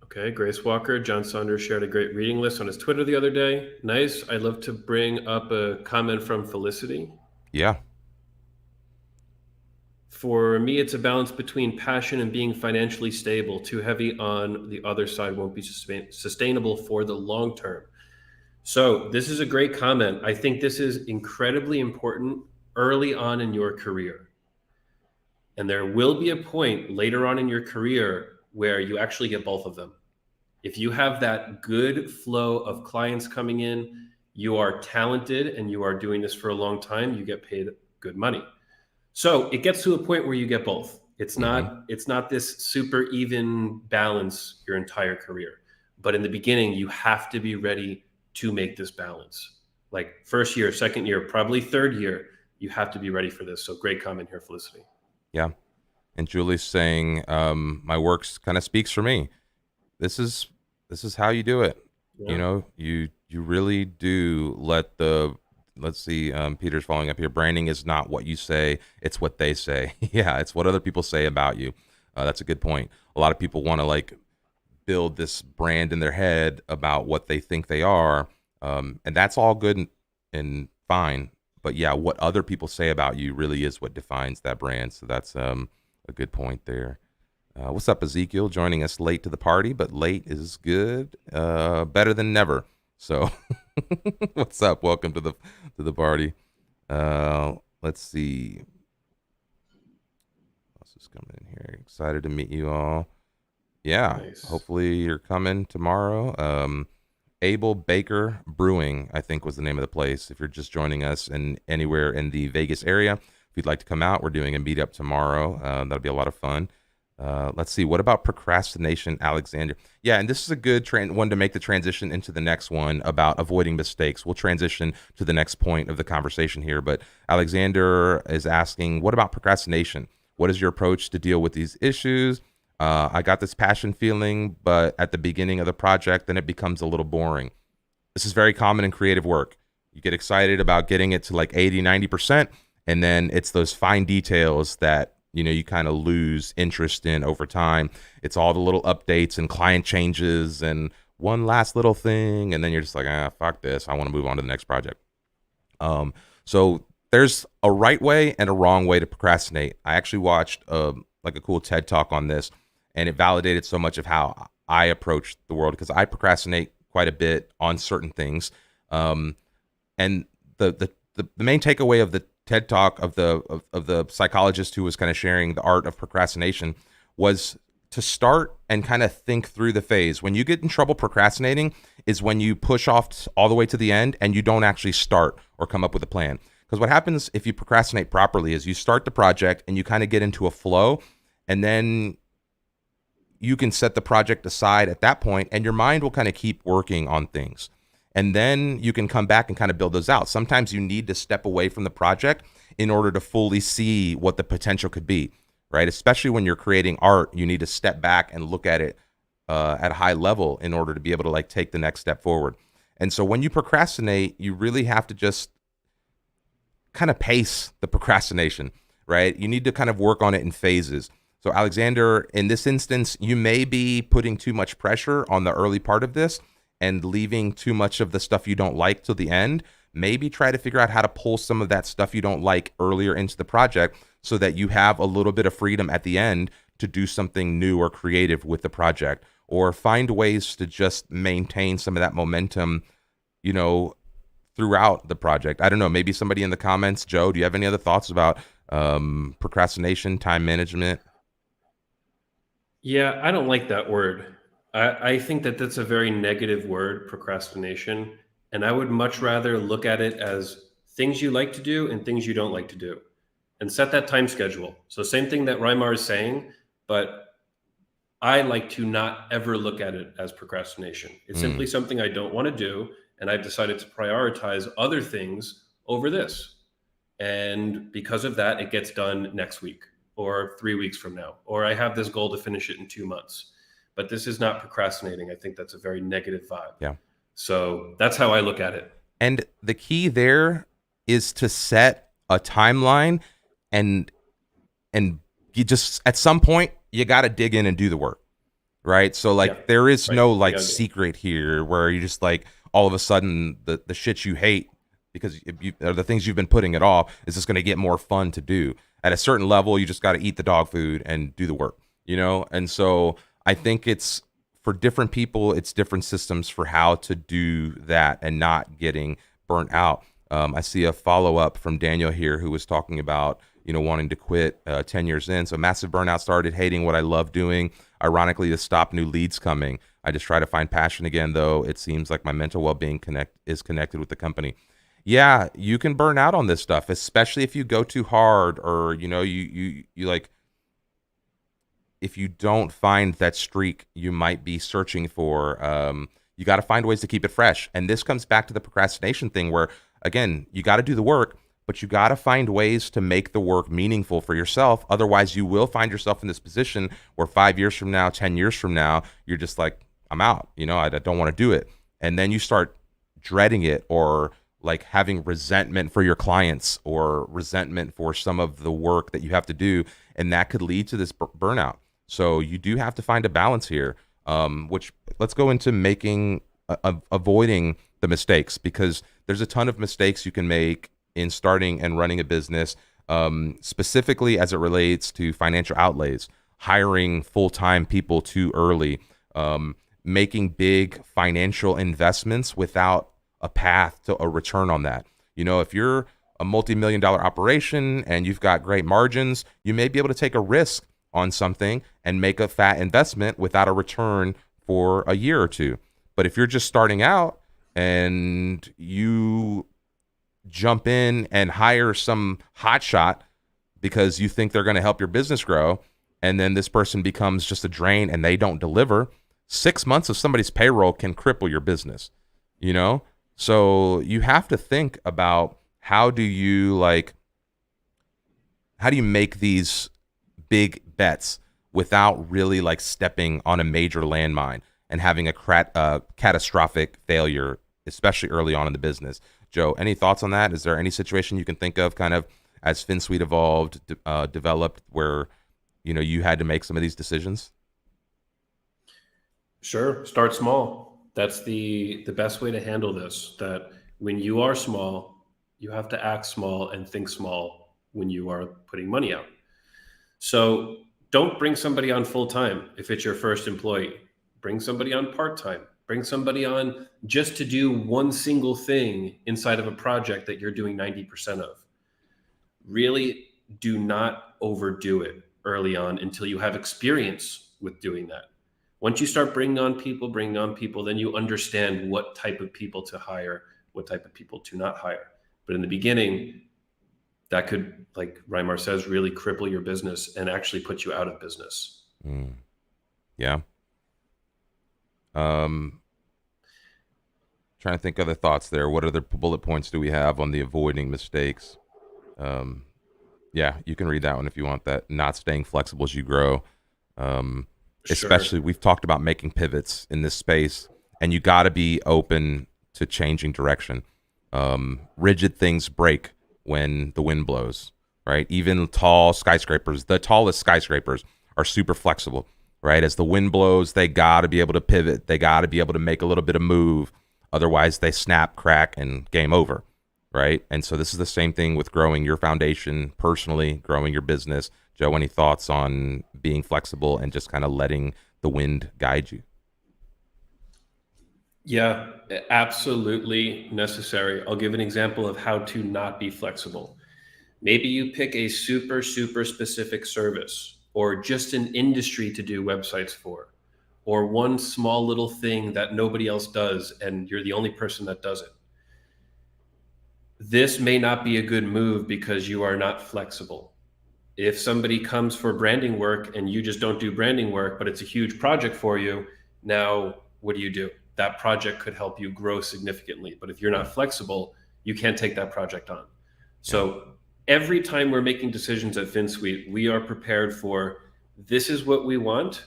okay. Grace Walker. John Saunders shared a great reading list on his Twitter the other day. Nice. I'd love to bring up a comment from Felicity. Yeah. For me, it's a balance between passion and being financially stable. Too heavy on the other side won't be sustainable for the long term. So, this is a great comment. I think this is incredibly important early on in your career. And there will be a point later on in your career where you actually get both of them. If you have that good flow of clients coming in, you are talented and you are doing this for a long time, you get paid good money. So it gets to a point where you get both. It's not this super even balance your entire career. But in the beginning, you have to be ready to make this balance. Like first year, second year, probably third year, you have to be ready for this. So great comment here, Felicity. Yeah. And Julie's saying, my works kind of speaks for me. This is how you do it. Yeah. You know, you really do let the, let's see, Peter's following up here. Branding is not what you say, it's what they say. Yeah, it's what other people say about you. That's a good point. A lot of people want to like build this brand in their head about what they think they are. And that's all good and fine. But yeah, what other people say about you really is what defines that brand. So that's a good point there. What's up, Ezekiel? Joining us late to the party, but late is good. Better than never. So what's up? Welcome to the party. Let's see. What's just coming in here? Excited to meet you all. Yeah, Nice. hopefully you're coming tomorrow. Abel Baker Brewing, I think, was the name of the place. If you're just joining us and anywhere in the Vegas area, if you'd like to come out, we're doing a meetup tomorrow. That'll be a lot of fun. Let's see. What about procrastination, Alexander? Yeah, and this is a good one to make the transition into the next one about avoiding mistakes. We'll transition to the next point of the conversation here. But Alexander is asking, what about procrastination? What is your approach to deal with these issues? I got this passion feeling, but at the beginning of the project, then it becomes a little boring. This is very common in creative work. You get excited about getting it to like 80, 90%, and then it's those fine details that you kind of lose interest in over time. It's all the little updates and client changes and one last little thing, and then you're just like, fuck this. I want to move on to the next project. So there's a right way and a wrong way to procrastinate. I actually watched like a cool TED talk on this, and it validated so much of how I approach the world because I procrastinate quite a bit on certain things. And the main takeaway of the TED talk of the psychologist who was kind of sharing the art of procrastination was to start and kind of think through the phase. When you get in trouble procrastinating is when you push off all the way to the end and you don't actually start or come up with a plan. Because what happens if you procrastinate properly is you start the project and you kind of get into a flow, and then you can set the project aside at that point and your mind will kind of keep working on things. And then you can come back and kind of build those out. Sometimes you need to step away from the project in order to fully see what the potential could be, right? Especially when you're creating art, you need to step back and look at it at a high level in order to be able to like take the next step forward. And so when you procrastinate, you really have to just kind of pace the procrastination, right? You need to kind of work on it in phases. So, Alexander, in this instance, you may be putting too much pressure on the early part of this and leaving too much of the stuff you don't like till the end. Maybe try to figure out how to pull some of that stuff you don't like earlier into the project so that you have a little bit of freedom at the end to do something new or creative with the project, or find ways to just maintain some of that momentum, you know, throughout the project. I don't know, maybe somebody in the comments, Joe, do you have any other thoughts about procrastination, time management? Yeah, I don't like that word. I think that that's a very negative word, procrastination. And I would much rather look at it as things you like to do and things you don't like to do, and set that time schedule. So, same thing that Reimar is saying, but I like to not ever look at it as procrastination. It's Mm, simply something I don't want to do. And I've decided to prioritize other things over this. And because of that, it gets done next week or 3 weeks from now, or I have this goal to finish it in 2 months. But this is not procrastinating. I think that's a very negative vibe. yeah. So that's how I look at it. And the key there is to set a timeline, and you just at some point you got to dig in and do the work, right? So Yeah, like there is right. no You like gotta do it. secret here where you just like all of a sudden the shit you hate because or the things you've been putting it off is just going to get more fun to do. At a certain level, you just got to eat the dog food and do the work, you know? And so I think it's for different people, it's different systems for how to do that and not getting burnt out. I see a follow up from Daniel here who was talking about, you know, wanting to quit 10 years in. So massive burnout, started hating what I love doing. Ironically, to stop new leads coming. I just try to find passion again, though it seems like my mental well-being is connected with the company. Yeah, you can burn out on this stuff, especially if you go too hard, or you know, you like, if you don't find that streak you might be searching for, you got to find ways to keep it fresh. And this comes back to the procrastination thing where, again, you got to do the work, but you got to find ways to make the work meaningful for yourself. Otherwise, you will find yourself in this position where 5 years from now, 10 years from now, you're just like, I'm out. You know, I don't want to do it. And then you start dreading it, or like having resentment for your clients or resentment for some of the work that you have to do. And that could lead to this burnout. So you do have to find a balance here, which let's go into making, avoiding the mistakes, because there's a ton of mistakes you can make in starting and running a business, specifically as it relates to financial outlays, hiring full-time people too early, making big financial investments without a path to a return on that. You know, if you're a multi-million dollar operation and you've got great margins, you may be able to take a risk on something and make a fat investment without a return for a year or two. But if you're just starting out and you jump in and hire some hotshot because you think they're going to help your business grow, and then this person becomes just a drain and they don't deliver, 6 months of somebody's payroll can cripple your business, you know? So you have to think about how do you make these big bets without really like stepping on a major landmine and having a catastrophic failure, especially early on in the business. Joe, any thoughts on that? Is there any situation you can think of kind of as Finsweet evolved, developed, where, you know, you had to make some of these decisions? Sure. Start small. That's the best way to handle this. That when you are small, you have to act small and think small when you are putting money out. So don't bring somebody on full time if it's your first employee. Bring somebody on part time. Bring somebody on just to do one single thing inside of a project that you're doing 90% of. Really do not overdo it early on until you have experience with doing that. Once you start bringing on people, then you understand what type of people to hire, what type of people to not hire. But in the beginning, that could, like Reimar says, really cripple your business and actually put you out of business. Mm, yeah. Um, Trying to think other thoughts there. What other bullet points do we have on the avoiding mistakes? Um, yeah, you can read that one if you want that. Not staying flexible as you grow. Um, Sure. Especially, we've talked about making pivots in this space, and you got to be open to changing direction. Rigid things break when the wind blows, right? Even tall skyscrapers, the tallest skyscrapers are super flexible, right? As the wind blows, they got to be able to pivot. They got to be able to make a little bit of move. Otherwise, they snap, crack, and game over, right? And so this is the same thing with growing your foundation personally, growing your business. Joe, any thoughts on being flexible and just kind of letting the wind guide you? Yeah, absolutely necessary. I'll give an example of how to not be flexible. Maybe you pick a super, super specific service or just an industry to do websites for, or one small little thing that nobody else does and you're the only person that does it. This may not be a good move because you are not flexible. If somebody comes for branding work and you just don't do branding work, but it's a huge project for you, now what do? That project could help you grow significantly. But if you're not flexible, you can't take that project on. So every time we're making decisions at Finsweet, we are prepared for this is what we want.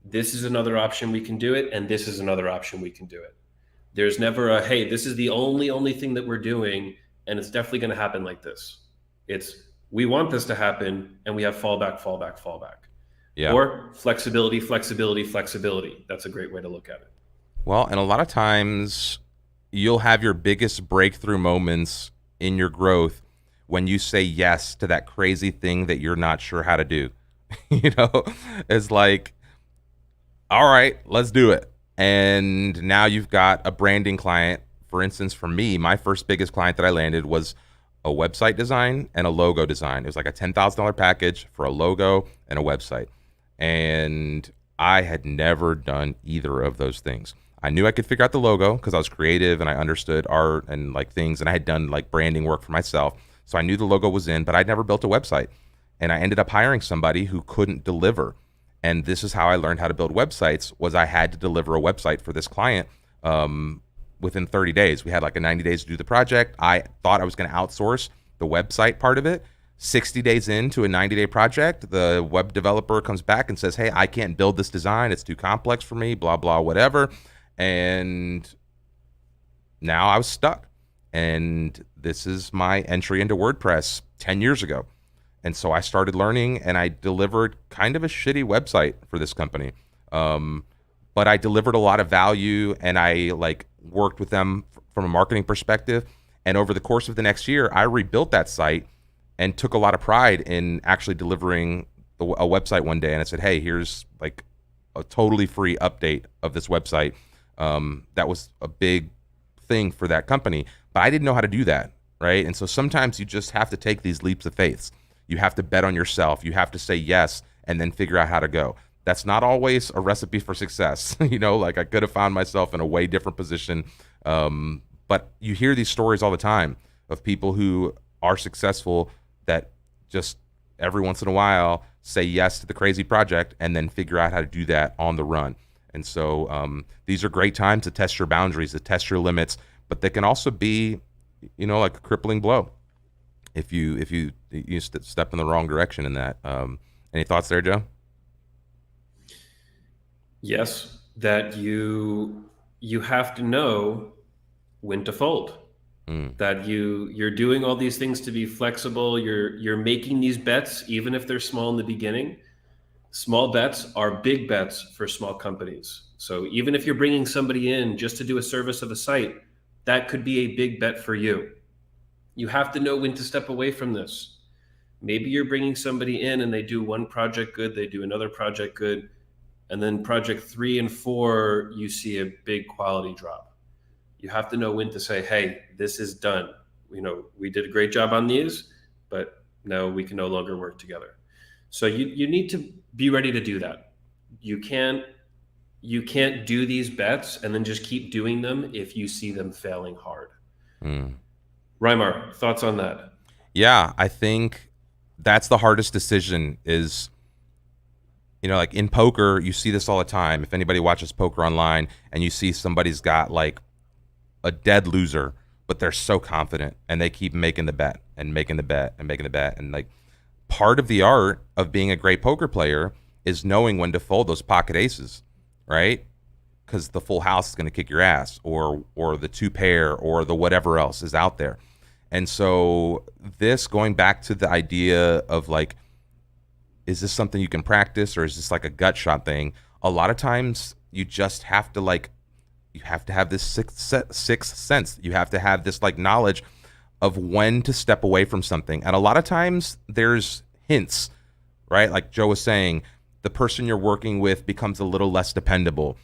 This is another option we can do it. And this is another option we can do it. There's never a, hey, this is the only thing that we're doing. And it's definitely going to happen like this. It's, we want this to happen and we have fallback, fallback, fallback. Yeah. Or flexibility, flexibility, flexibility. That's a great way to look at it. Well, and a lot of times you'll have your biggest breakthrough moments in your growth when you say yes to that crazy thing that you're not sure how to do. You know, it's like, all right, let's do it. And now you've got a branding client. For instance, for me, my first biggest client that I landed was a website design and a logo design. It was like a $10,000 package for a logo and a website. And I had never done either of those things. I knew I could figure out the logo because I was creative and I understood art and like things, and I had done like branding work for myself. So I knew the logo was in, but I'd never built a website. And I ended up hiring somebody who couldn't deliver. And this is how I learned how to build websites, was I had to deliver a website for this client within 30 days. We had like a 90 days to do the project. I thought I was going to outsource the website part of it. 60 days into a 90-day project, the web developer comes back and says, hey, I can't build this design. It's too complex for me, blah, blah, whatever. And now I was stuck. And this is my entry into WordPress 10 years ago. And so I started learning, and I delivered kind of a shitty website for this company. But I delivered a lot of value, and I like worked with them from a marketing perspective. And over the course of the next year, I rebuilt that site and took a lot of pride in actually delivering a website one day. And I said, hey, here's like a totally free update of this website. That was a big thing for that company, but I didn't know how to do that, right? And so sometimes you just have to take these leaps of faith. You have to bet on yourself. You have to say yes and then figure out how to go. That's not always a recipe for success. You know, like I could have found myself in a way different position. But you hear these stories all the time of people who are successful that just every once in a while say yes to the crazy project and then figure out how to do that on the run. And so these are great times to test your boundaries, to test your limits, but they can also be, you know, like a crippling blow if you step in the wrong direction in that. Any thoughts there, Joe? Yes, that you have to know when to fold. That you're doing all these things to be flexible. You're making these bets, even if they're small in the beginning. Small bets are big bets for small companies. So even if you're bringing somebody in just to do a service of a site, that could be a big bet for you. You have to know when to step away from this. Maybe you're bringing somebody in and they do one project good, they do another project good, and then project 3 and 4, you see a big quality drop. You have to know when to say, hey, this is done. You know, we did a great job on these, but now we can no longer work together. So you need to be ready to do that. You can't do these bets and then just keep doing them if you see them failing hard. Reimar, thoughts on that? Yeah, I think that's the hardest decision is, you know, like in poker, you see this all the time. If anybody watches poker online and you see somebody's got like a dead loser, but they're so confident and they keep making the bet and making the bet and making the bet. And like part of the art of being a great poker player is knowing when to fold those pocket aces, right? Because the full house is going to kick your ass, or the 2 pair, or the whatever else is out there. And so this going back to the idea of like, is this something you can practice or is this like a gut shot thing? A lot of times you just have to like, you have to have this sixth sense. You have to have this like knowledge of when to step away from something. And a lot of times there's hints, right? Like Joe was saying, the person you're working with becomes a little less dependable.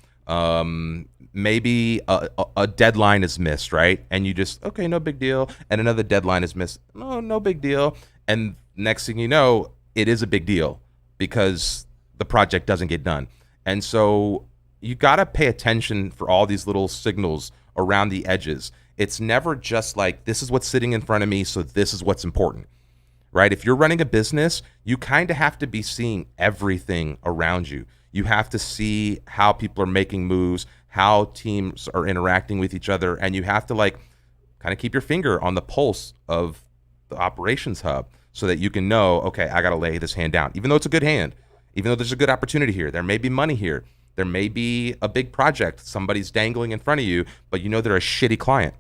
Maybe a deadline is missed, right? And you just, okay, no big deal. And another deadline is missed. No, no big deal. And next thing you know, it is a big deal because the project doesn't get done. And so you got to pay attention for all these little signals around the edges. It's never just like, this is what's sitting in front of me, so this is what's important, right? If you're running a business, you kind of have to be seeing everything around you. You have to see how people are making moves, how teams are interacting with each other, and you have to like kind of keep your finger on the pulse of the operations hub so that you can know, okay, I got to lay this hand down. Even though it's a good hand, even though there's a good opportunity here, there may be money here, there may be a big project somebody's dangling in front of you, but you know they're a shitty client.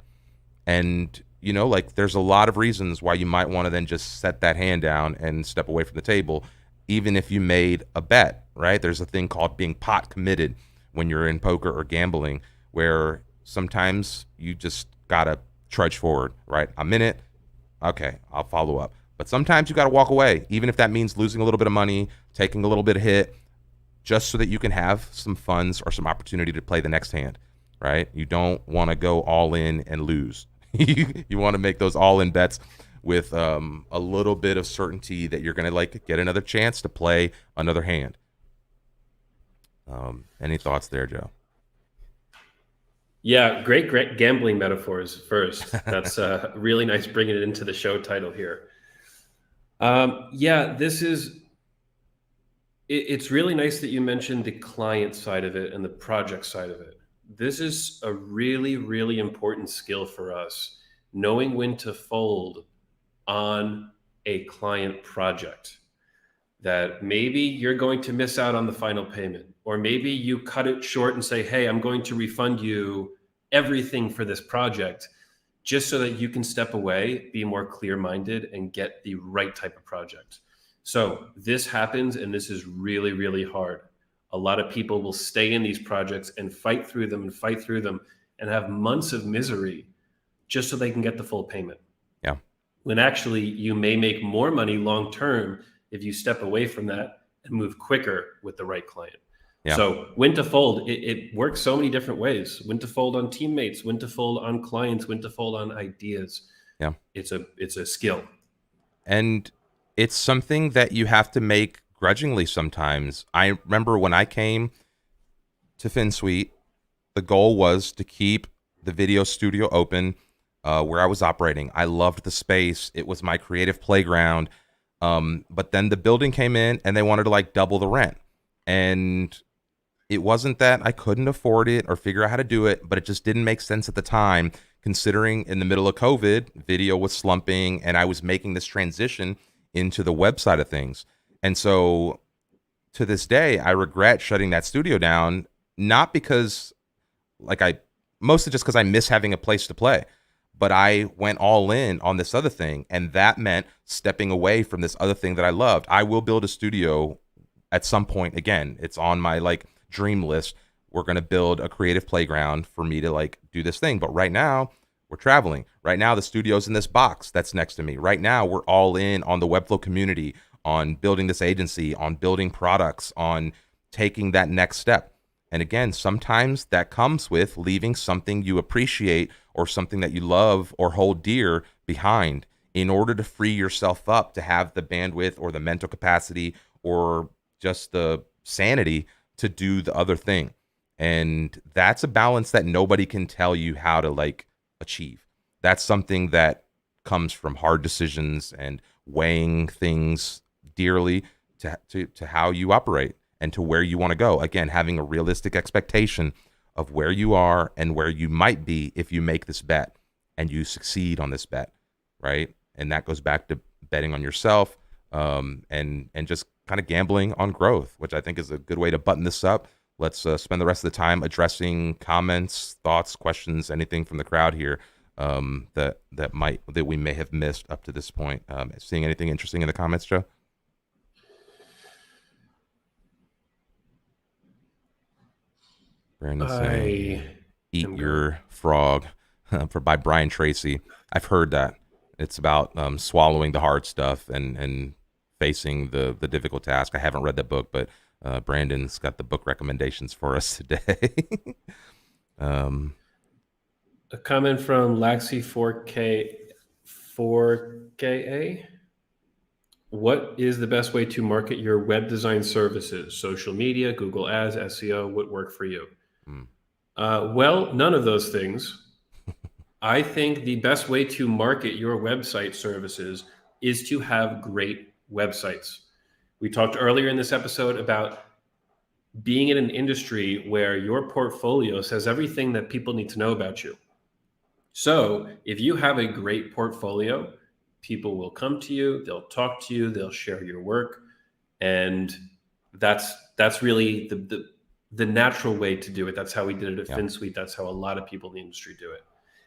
And you know, like there's a lot of reasons why you might want to then just set that hand down and step away from the table, even if you made a bet, right? There's a thing called being pot committed when you're in poker or gambling, where sometimes you just gotta trudge forward, right? I'm in it. Okay, I'll follow up. But sometimes you gotta walk away, even if that means losing a little bit of money, taking a little bit of hit, just so that you can have some funds or some opportunity to play the next hand, right? You don't want to go all in and lose. You want to make those all in bets with a little bit of certainty that you're going to like get another chance to play another hand. Any thoughts there, Joe? Yeah, great gambling metaphors first. That's really nice bringing it into the show title here. Yeah, it's really nice that you mentioned the client side of it and the project side of it. This is a really, really important skill for us, knowing when to fold on a client project. That maybe you're going to miss out on the final payment, or maybe you cut it short and say, hey, I'm going to refund you everything for this project, just so that you can step away, be more clear minded, and get the right type of project. So this happens, and this is really, really hard. A lot of people will stay in these projects and fight through them and fight through them and have months of misery just so they can get the full payment. Yeah. When actually you may make more money long term if you step away from that and move quicker with the right client. Yeah. So when to fold, it works so many different ways. When to fold on teammates, when to fold on clients, when to fold on ideas. Yeah. It's a skill. And it's something that you have to make grudgingly sometimes. I remember when I came to Finsweet, the goal was to keep the video studio open where I was operating. I loved the space. It was my creative playground. But then the building came in and they wanted to like double the rent. And it wasn't that I couldn't afford it or figure out how to do it, but it just didn't make sense at the time, considering in the middle of COVID, video was slumping and I was making this transition into the web side of things. And so to this day, I regret shutting that studio down, not because mostly just because I miss having a place to play, but I went all in on this other thing. And that meant stepping away from this other thing that I loved. I will build a studio at some point. Again, it's on my like dream list. We're going to build a creative playground for me to like do this thing. But right now we're traveling. Right now, the studio's in this box that's next to me. Right now, we're all in on the Webflow community, on building this agency, on building products, on taking that next step. And again, sometimes that comes with leaving something you appreciate or something that you love or hold dear behind in order to free yourself up to have the bandwidth or the mental capacity or just the sanity to do the other thing. And that's a balance that nobody can tell you how to like achieve. That's something that comes from hard decisions and weighing things dearly to how you operate and to where you want to go. Again, having a realistic expectation of where you are and where you might be if you make this bet and you succeed on this bet, right? And that goes back to betting on yourself and just kind of gambling on growth, which I think is a good way to button this up. Let's spend the rest of the time addressing comments, thoughts, questions, anything from the crowd here. that we may have missed up to this point. Seeing anything interesting in the comments, Joe? Brandon I saying, "Eat am going. your frog," for by Brian Tracy. I've heard that. It's about swallowing the hard stuff and facing the difficult task. I haven't read that book, but Brandon's got the book recommendations for us today. um, A comment from Laxi 4KA. What is the best way to market your web design services? Social media, Google Ads, SEO, what work for you? mm, Well, none of those things. I think the best way to market your website services is to have great websites. We talked earlier in this episode about being in an industry where your portfolio says everything that people need to know about you. So if you have a great portfolio, people will come to you, they'll talk to you, they'll share your work, and that's really the natural way to do it. That's how we did it at yeah, Finsweet. That's how a lot of people in the industry do it.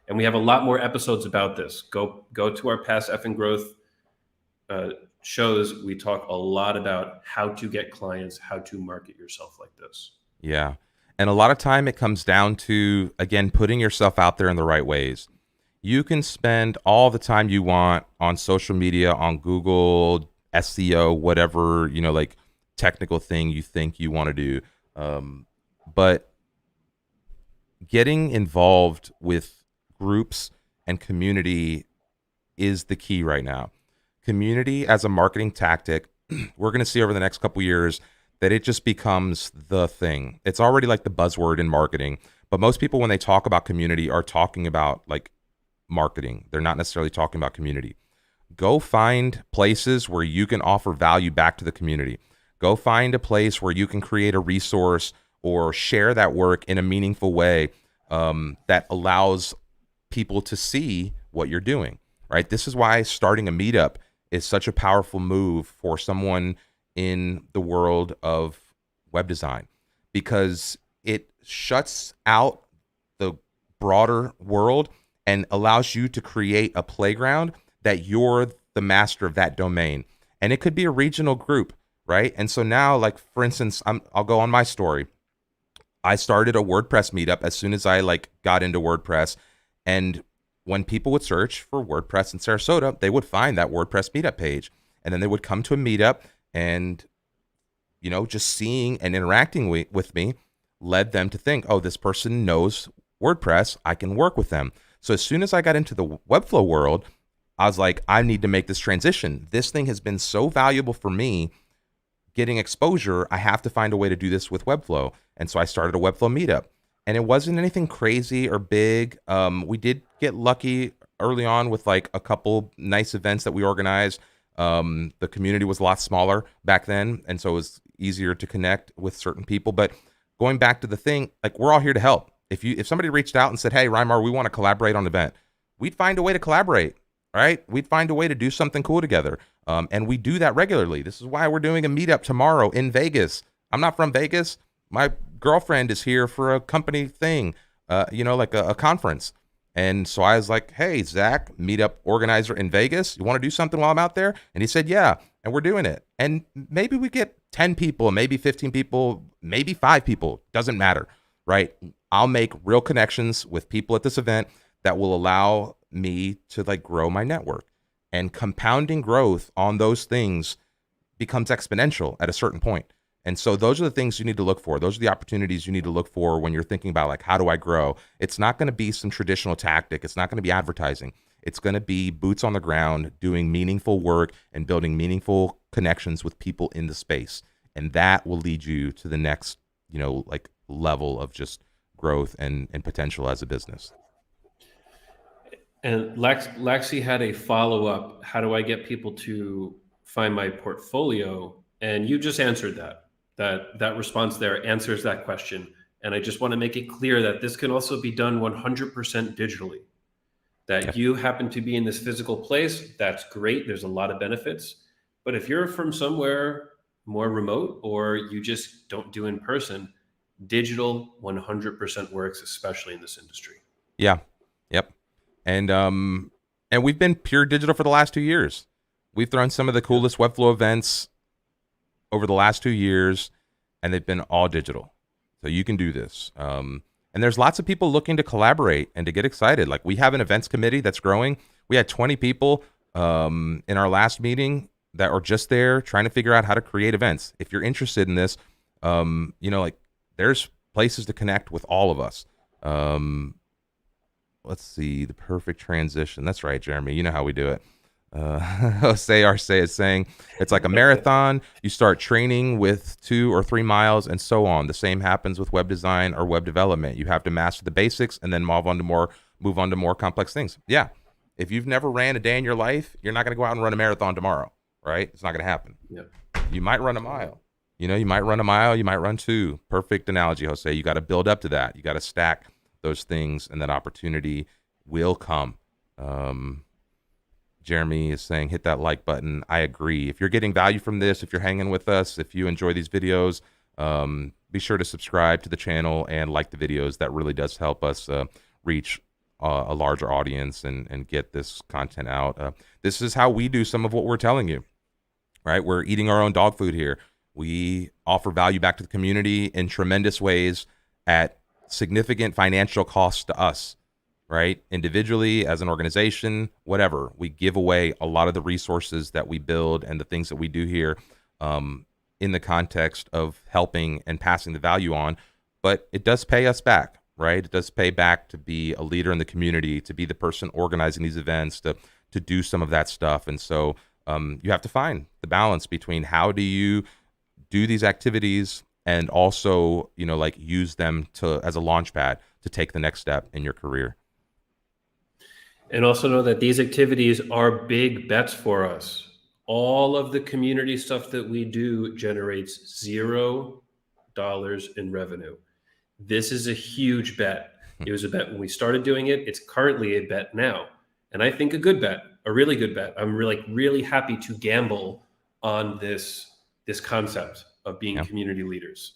And we have a lot more episodes about this. Go to our past F and growth uh, shows. We talk a lot about how to get clients, how to market yourself like this. yeah. And a lot of time it comes down to, again, putting yourself out there in the right ways. You can spend all the time you want on social media, on Google, SEO, whatever, like technical thing you think you want to do. But getting involved with groups and community is the key right now. Community as a marketing tactic, we're going to see over the next couple years that it just becomes the thing. It's already like the buzzword in marketing, but most people when they talk about community are talking about like marketing. They're not necessarily talking about community. Go find places where you can offer value back to the community. Go find a place where you can create a resource or share that work in a meaningful way that allows people to see what you're doing, right? This is why starting a meetup is such a powerful move for someone in the world of web design because it shuts out the broader world and allows you to create a playground that you're the master of that domain. And it could be a regional group, right? And so now, like for instance, I'll go on my story. I started a WordPress meetup as soon as I like got into WordPress, and when people would search for WordPress in Sarasota, they would find that WordPress meetup page, and then they would come to a meetup, and just seeing and interacting with me led them to think, oh, this person knows WordPress. I can work with them. So as soon as I got into the Webflow world, I was like, I need to make this transition. This thing has been so valuable for me getting exposure. I have to find a way to do this with Webflow. And so I started a Webflow meetup. And it wasn't anything crazy or big. We did get lucky early on with like a couple nice events that we organized. The community was a lot smaller back then, and so it was easier to connect with certain people. But going back to the thing, like we're all here to help. If somebody reached out and said, "Hey, Rymar, we want to collaborate on an event," we'd find a way to collaborate. Right? We'd find a way to do something cool together, and we do that regularly. This is why we're doing a meetup tomorrow in Vegas. I'm not from Vegas. My girlfriend is here for a company thing, like a conference. And so I was like, hey, Zach, meetup organizer in Vegas, you want to do something while I'm out there? And he said, yeah, and we're doing it. And maybe we get 10 people, maybe 15 people, maybe 5 people, doesn't matter, right? I'll make real connections with people at this event that will allow me to like grow my network. And compounding growth on those things becomes exponential at a certain point. And so those are the things you need to look for. Those are the opportunities you need to look for when you're thinking about like, how do I grow? It's not going to be some traditional tactic. It's not going to be advertising. It's going to be boots on the ground, doing meaningful work and building meaningful connections with people in the space. And that will lead you to the next, like level of just growth and potential as a business. And Laxi had a follow up. How do I get people to find my portfolio? And you just answered that. That response there answers that question. And I just want to make it clear that this can also be done 100% digitally. That Yep. you happen to be in this physical place, that's great. There's a lot of benefits. But if you're from somewhere more remote or you just don't do in person, digital 100% works, especially in this industry. Yeah. Yep. And we've been pure digital for the last 2 years. We've thrown some of the coolest Webflow events over the last 2 years, and they've been all digital. So you can do this. And there's lots of people looking to collaborate and to get excited. Like, we have an events committee that's growing. We had 20 people in our last meeting that are just there trying to figure out how to create events. If you're interested in this, like, there's places to connect with all of us. Let's see, the perfect transition. That's right, Jeremy. You know how we do it. Jose Arce is saying it's like a marathon. You start training with 2 or 3 miles and so on. The same happens with web design or web development. You have to master the basics and then move on to more complex things. Yeah. If you've never ran a day in your life, you're not going to go out and run a marathon tomorrow, right? It's not going to happen. Yeah. You might run a mile. You might run a mile, you might run 2. Perfect analogy, Jose. You got to build up to that. You got to stack those things, and that opportunity will come. Jeremy is saying, hit that like button. I agree. If you're getting value from this, if you're hanging with us, if you enjoy these videos, be sure to subscribe to the channel and like the videos. That really does help us reach a larger audience and get this content out. This is how we do some of what we're telling you, right? We're eating our own dog food here. We offer value back to the community in tremendous ways at significant financial costs to us, right? Individually, as an organization, whatever. We give away a lot of the resources that we build and the things that we do here in the context of helping and passing the value on. But it does pay us back, right? It does pay back to be a leader in the community, to be the person organizing these events, to do some of that stuff. And so you have to find the balance between how do you do these activities and also, use them as a launch pad to take the next step in your career. And also know that these activities are big bets for us. All of the community stuff that we do generates $0 in revenue. This is a huge bet. It was a bet when we started doing it. It's currently a bet now. And I think a good bet, a really good bet. I'm really happy to gamble on this concept of being community leaders.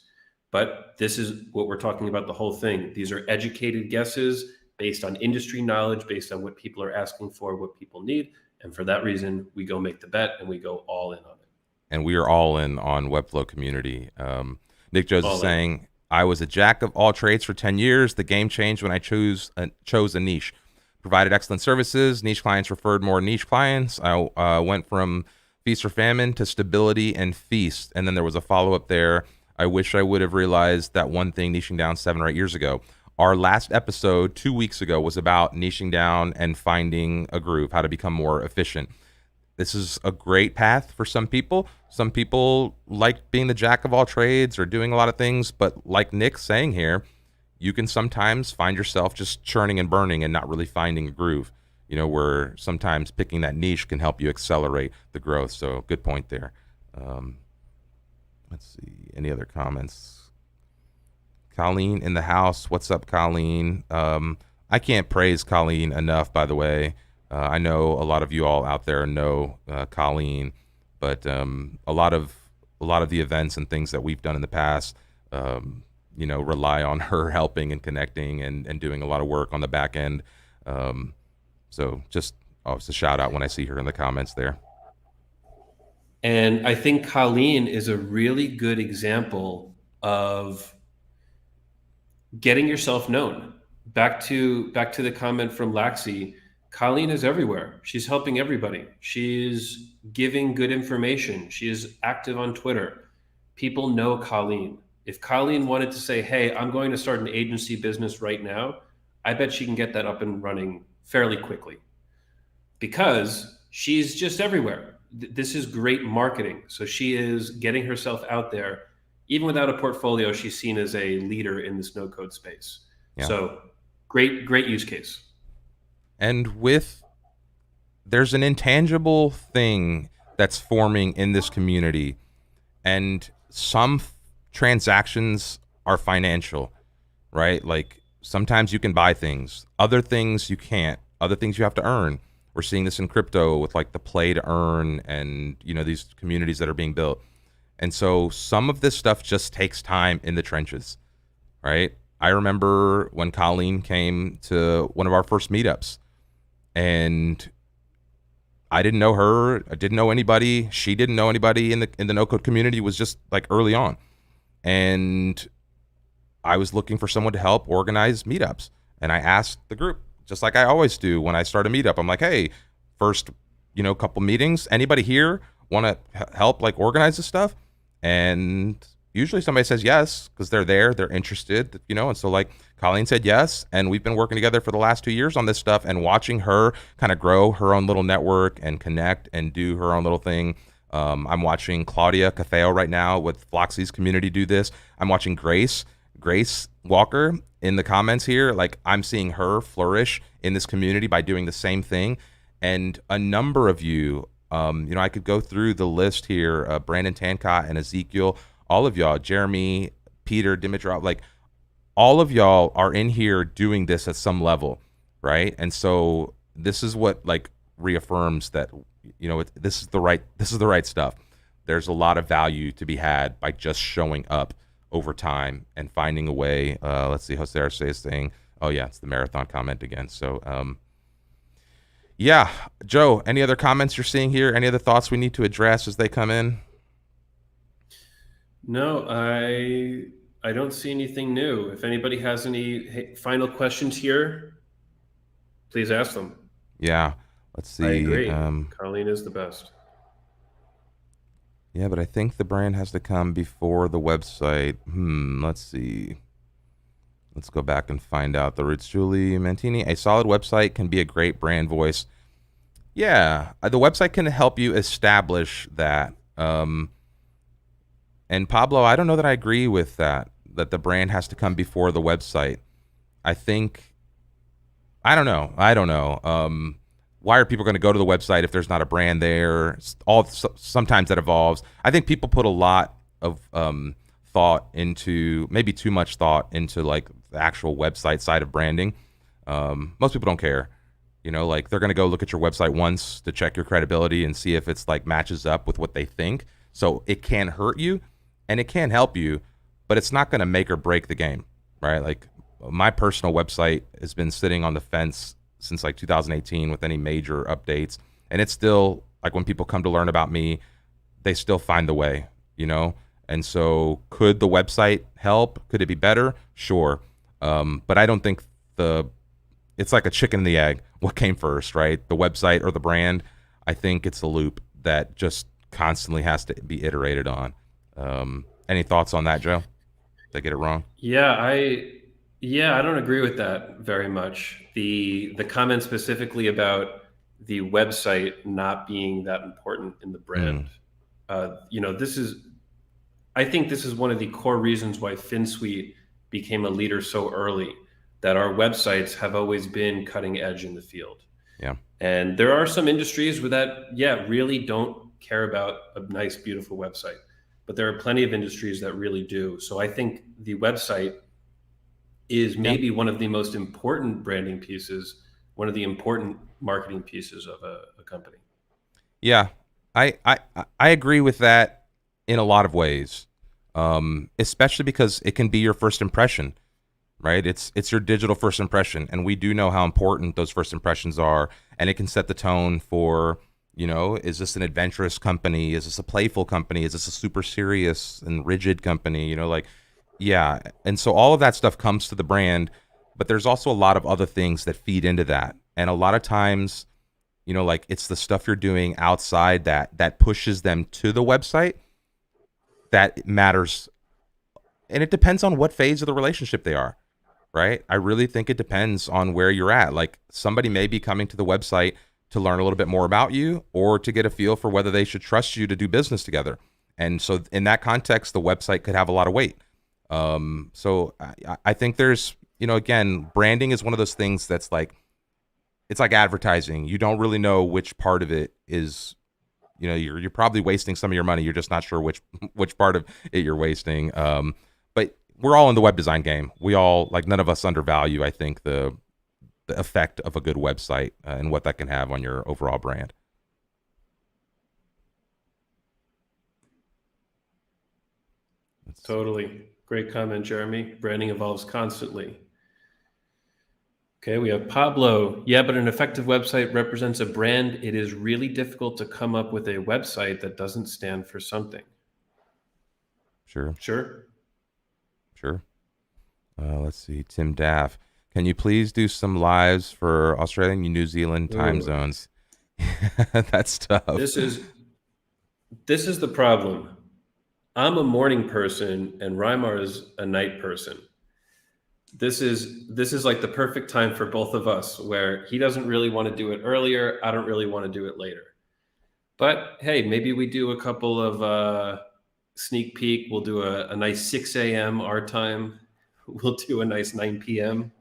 But this is what we're talking about, the whole thing. These are educated guesses based on industry knowledge, based on what people are asking for, what people need. And for that reason, we go make the bet and we go all in on it. And we are all in on Webflow community. Nick Jones is saying, I was a jack of all trades for 10 years. The game changed when I chose a niche. Provided excellent services. Niche clients referred more niche clients. I went from feast or famine to stability and feast. And then there was a follow-up there. I wish I would have realized that one thing niching down 7 or 8 years ago. Our last episode 2 weeks ago was about niching down and finding a groove, how to become more efficient. This is a great path for some people. Some people like being the jack of all trades or doing a lot of things. But like Nick's saying here, you can sometimes find yourself just churning and burning and not really finding a groove. Where sometimes picking that niche can help you accelerate the growth. So good point there. Let's see. Any other comments? Colleen in the house. What's up, Colleen? I can't praise Colleen enough, by the way. I know a lot of you all out there know Colleen, but a lot of the events and things that we've done in the past, rely on her helping and connecting and doing a lot of work on the back end. So just a shout out when I see her in the comments there. And I think Colleen is a really good example of getting yourself known. Back to the comment from Laxi, Colleen is everywhere. She's helping everybody. She's giving good information. She is active on Twitter. People know Colleen. If Colleen wanted to say, hey, I'm going to start an agency business right now, I bet she can get that up and running fairly quickly because she's just everywhere. This is great marketing. So she is getting herself out there. Even without a portfolio, she's seen as a leader in this no-code space. Yeah. So great use case. And there's an intangible thing that's forming in this community, and some transactions are financial, right? Like sometimes you can buy things, other things you can't, other things you have to earn. We're seeing this in crypto with like the play to earn and, these communities that are being built. And so some of this stuff just takes time in the trenches, right? I remember when Colleen came to one of our first meetups, and I didn't know her. I didn't know anybody. She didn't know anybody in the no code community. It was just like early on, and I was looking for someone to help organize meetups. And I asked the group, just like I always do when I start a meetup. I'm like, hey, first, couple meetings. Anybody here want to help like organize this stuff? And usually somebody says yes because they're there, they're interested, And so like Colleen said yes, and we've been working together for the last 2 years on this stuff and watching her kind of grow her own little network and connect and do her own little thing. I'm watching Claudia Cafeo right now with Floxy's community do this. I'm watching Grace Walker in the comments here. Like I'm seeing her flourish in this community by doing the same thing. And a number of you, I could go through the list here. Brandon Tancott and Ezekiel, all of y'all, Jeremy, Peter, Dimitrov, like all of y'all are in here doing this at some level, right? And so this is what like reaffirms that this is the right stuff. There's a lot of value to be had by just showing up over time and finding a way. Let's see, Jose Arce is saying, oh yeah, it's the marathon comment again. So yeah, Joe, any other comments you're seeing here? Any other thoughts we need to address as they come in? No, I don't see anything new. If anybody has any final questions here, please ask them. Yeah, let's I see. agree. Colleen is the best. Yeah, but I think the brand has to come before the website. Let's see. Let's go back and find out the roots. Julie Mantini, a solid website can be a great brand voice. Yeah, the website can help you establish that. And Pablo, I don't know that I agree with that the brand has to come before the website. I think, I don't know. Why are people going to go to the website if there's not a brand there? Sometimes that evolves. I think people put a lot of thought into, maybe too much thought into like the actual website side of branding. Most people don't care. Like they're going to go look at your website once to check your credibility and see if it's like matches up with what they think. So it can hurt you and it can help you, but it's not going to make or break the game, right? Like my personal website has been sitting on the fence since like 2018 with any major updates, and it's still like when people come to learn about me, they still find the way. And so could the website help? Could it be better? Sure. But I don't think it's like a chicken and the egg. What came first, right? The website or the brand? I think it's a loop that just constantly has to be iterated on. Any thoughts on that, Joe? Did I get it wrong? Yeah, I don't agree with that very much. The comment specifically about the website not being that important in the brand. Mm, This is, I think this is one of the core reasons why Finsweet became a leader so early, that our websites have always been cutting edge in the field. yeah. And there are some industries where that, yeah, really don't care about a nice, beautiful website. But there are plenty of industries that really do. So I think the website is Yeah. maybe one of the most important branding pieces, one of the important marketing pieces of a company. Yeah. I agree with that in a lot of ways. Especially because it can be your first impression, right? It's your digital first impression, and we do know how important those first impressions are, and it can set the tone for, is this an adventurous company? Is this a playful company? Is this a super serious and rigid company? Like, yeah. And so all of that stuff comes to the brand, but there's also a lot of other things that feed into that. And a lot of times, like it's the stuff you're doing outside that pushes them to the website that matters. And it depends on what phase of the relationship they are, right? I really think it depends on where you're at. Like somebody may be coming to the website to learn a little bit more about you or to get a feel for whether they should trust you to do business together. And so in that context, the website could have a lot of weight. So I think there's, again, branding is one of those things that's like, it's like advertising. You don't really know which part of it is, you're probably wasting some of your money. You're just not sure which part of it you're wasting. But we're all in the web design game. We all, like, none of us undervalue, I think, the effect of a good website and what that can have on your overall brand. Let's, see. Totally. Great comment, Jeremy. Branding evolves constantly. Okay, we have Pablo. Yeah, but an effective website represents a brand. It is really difficult to come up with a website that doesn't stand for something. Sure, Sure. sure. Let's see. Tim Daff. Can you please do some lives for Australian and New Zealand time Ooh, zones? That's tough. this is this is the problem. I'm a morning person and Reimar is a night person. This is like the perfect time for both of us where he doesn't really want to do it earlier, I don't really want to do it later. But hey, maybe we do a couple of sneak peek. We'll do a nice 6 a.m. our time. We'll do a nice 9 p.m.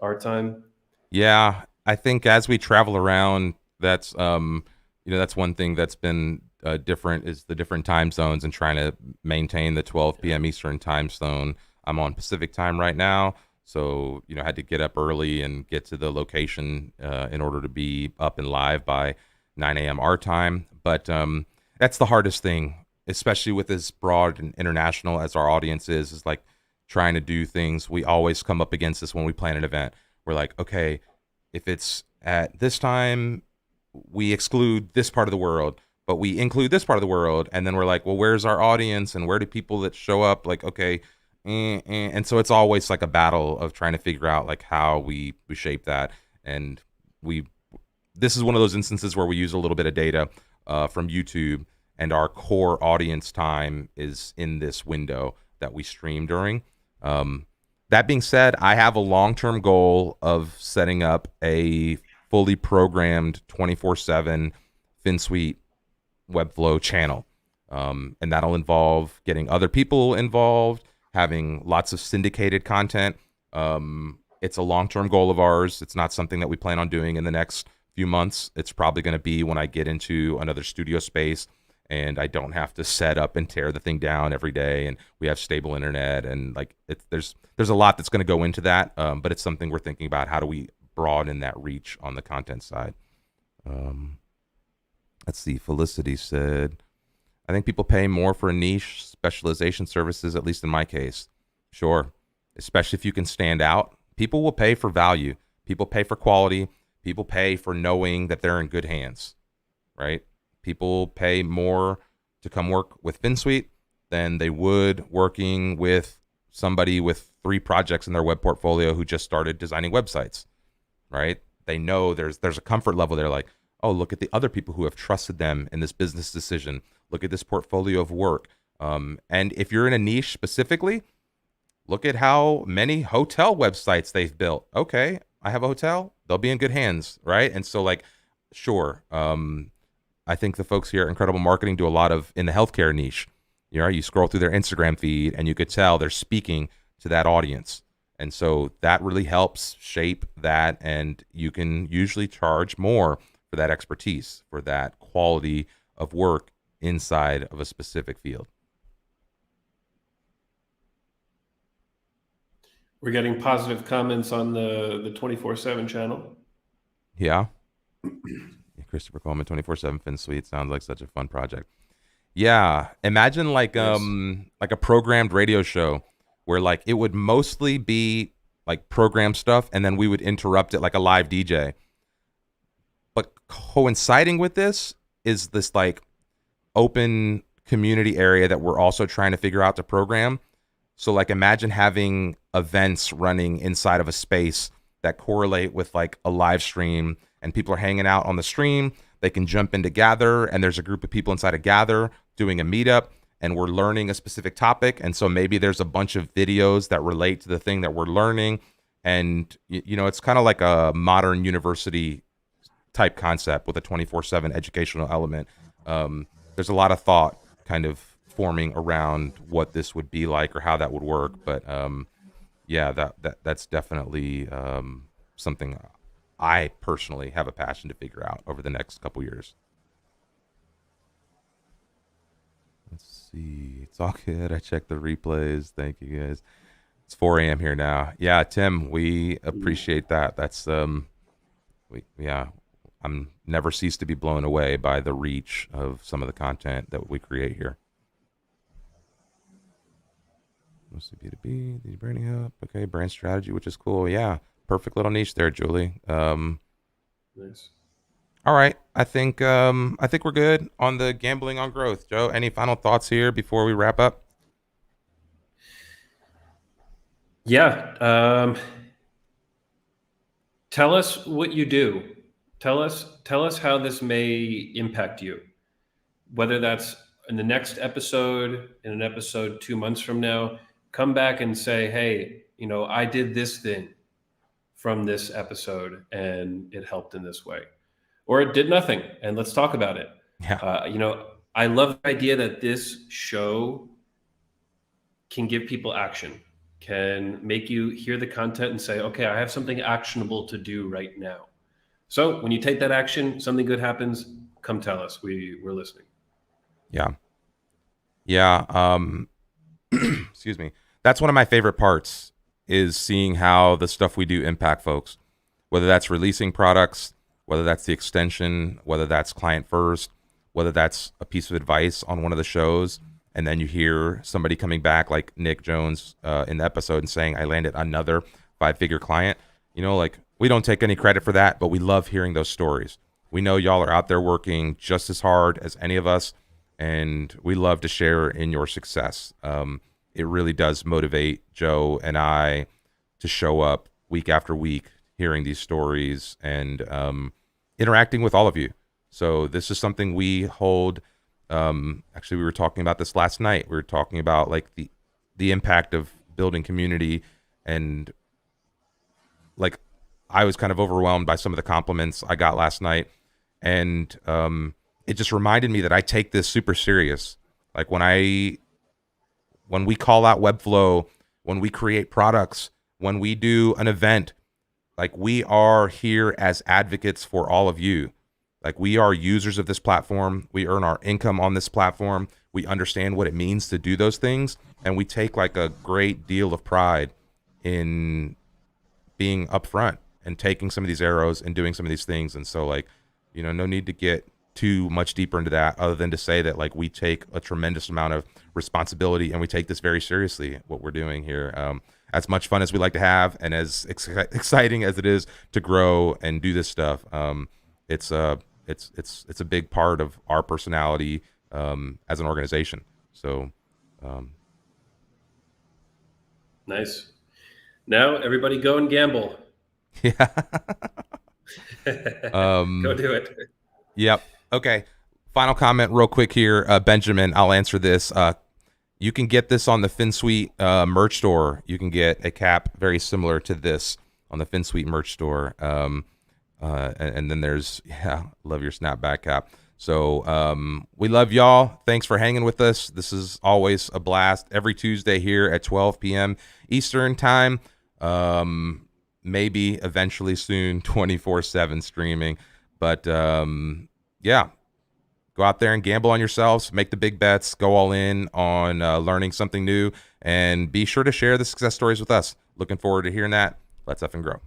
our time. Yeah, I think as we travel around, that's that's one thing that's been different is the different time zones and trying to maintain the 12 p.m. Eastern time zone. I'm on Pacific time right now, so I had to get up early and get to the location in order to be up and live by 9 a.m. our time. But that's the hardest thing, especially with as broad and international as our audience is like trying to do things. We always come up against this when we plan an event. We're like, okay, if it's at this time, we exclude this part of the world, but we include this part of the world. And then we're like, well, where's our audience and where do people that show up? Like, okay. And so it's always like a battle of trying to figure out like how we shape that. And we, this is one of those instances where we use a little bit of data from YouTube, and our core audience time is in this window that we stream during. That being said, I have a long-term goal of setting up a fully programmed 24/7 Finsweet Webflow channel. And that'll involve getting other people involved, having lots of syndicated content. It's a long-term goal of ours. It's not something that we plan on doing in the next few months. It's probably going to be when I get into another studio space and I don't have to set up and tear the thing down every day, and we have stable internet, and like there's a lot that's going to go into that, but it's something we're thinking about. How do we broaden that reach on the content side? Um, let's see. Felicity said, I think people pay more for niche specialization services, at least in my case. Sure. Especially if you can stand out. People will pay for value. People pay for quality. People pay for knowing that they're in good hands, right? People pay more to come work with Finsweet than they would working with somebody with 3 projects in their web portfolio who just started designing websites, right? They know there's a comfort level. They're like, oh, look at the other people who have trusted them in this business decision. Look at this portfolio of work. And if you're in a niche specifically, look at how many hotel websites they've built. Okay, I have a hotel. They'll be in good hands, right? And so, like, sure. I think the folks here at Incredible Marketing do a lot of in the healthcare niche. You scroll through their Instagram feed and you could tell they're speaking to that audience. And so that really helps shape that. And you can usually charge more for that expertise, for that quality of work inside of a specific field. We're getting positive comments on the 24/7 channel. Yeah. Christopher Coleman, 24/7 Finsweet sounds like such a fun project. Yeah, imagine like Yes. like a programmed radio show where like it would mostly be like program stuff, and then we would interrupt it like a live DJ. But coinciding with this is this like open community area that we're also trying to figure out to program. So like imagine having events running inside of a space that correlate with like a live stream, and people are hanging out on the stream. They can jump into Gather, and there's a group of people inside of Gather doing a meetup, and we're learning a specific topic. And so maybe there's a bunch of videos that relate to the thing that we're learning. And it's kind of like a modern university type concept with a 24/7 educational element. There's a lot of thought kind of forming around what this would be like or how that would work. But yeah, that's definitely something I personally have a passion to figure out over the next couple years. Let's see. It's all good. I checked the replays. Thank you guys. It's 4 a.m. here now. Yeah, Tim, we appreciate that. That's yeah, I'm never cease to be blown away by the reach of some of the content that we create here. Mostly B2B, the branding up. Okay, brand strategy, which is cool. Yeah, perfect little niche there, Julie. Nice. All right, I think we're good on the gambling on growth. Joe, any final thoughts here before we wrap up? Yeah. Tell us what you do. Tell us how this may impact you. Whether that's in the next episode, in an episode 2 months from now, come back and say, hey, I did this thing from this episode and it helped in this way. Or it did nothing, and let's talk about it. Yeah, I love the idea that this show can give people action, can make you hear the content and say, okay, I have something actionable to do right now. So when you take that action, something good happens, come tell us. We're listening. yeah, yeah. Excuse me. That's one of my favorite parts is seeing how the stuff we do impact folks. Whether that's releasing products, whether that's the extension, whether that's client first, whether that's a piece of advice on one of the shows, and then you hear somebody coming back like Nick Jones in the episode and saying, I landed another 5-figure client. Like we don't take any credit for that, but we love hearing those stories. We know y'all are out there working just as hard as any of us, and we love to share in your success. It really does motivate Joe and I to show up week after week, hearing these stories and interacting with all of you. So this is something we hold. Actually, we were talking about this last night. We were talking about like the impact of building community, and like I was kind of overwhelmed by some of the compliments I got last night, and it just reminded me that I take this super serious. Like when we call out Webflow, when we create products, when we do an event, like we are here as advocates for all of you. Like we are users of this platform. We earn our income on this platform. We understand what it means to do those things. And we take like a great deal of pride in being upfront and taking some of these arrows and doing some of these things. And so like, no need to get too much deeper into that other than to say that like we take a tremendous amount of responsibility and we take this very seriously, what we're doing here. As much fun as we like to have and as exciting as it is to grow and do this stuff, it's a big part of our personality as an organization. So Nice. Now everybody go and gamble. yeah. Go do it. Yep. Okay. Final comment real quick here. Benjamin, I'll answer this. You can get this on the Finsweet merch store. You can get a cap very similar to this on the Finsweet merch store. And then there's, love your snapback cap. So we love y'all. Thanks for hanging with us. This is always a blast. Every Tuesday here at 12 p.m. Eastern time. Maybe eventually soon 24/7 streaming. But yeah, go out there and gamble on yourselves. Make the big bets. Go all in on learning something new. And be sure to share the success stories with us. Looking forward to hearing that. Let's up and grow.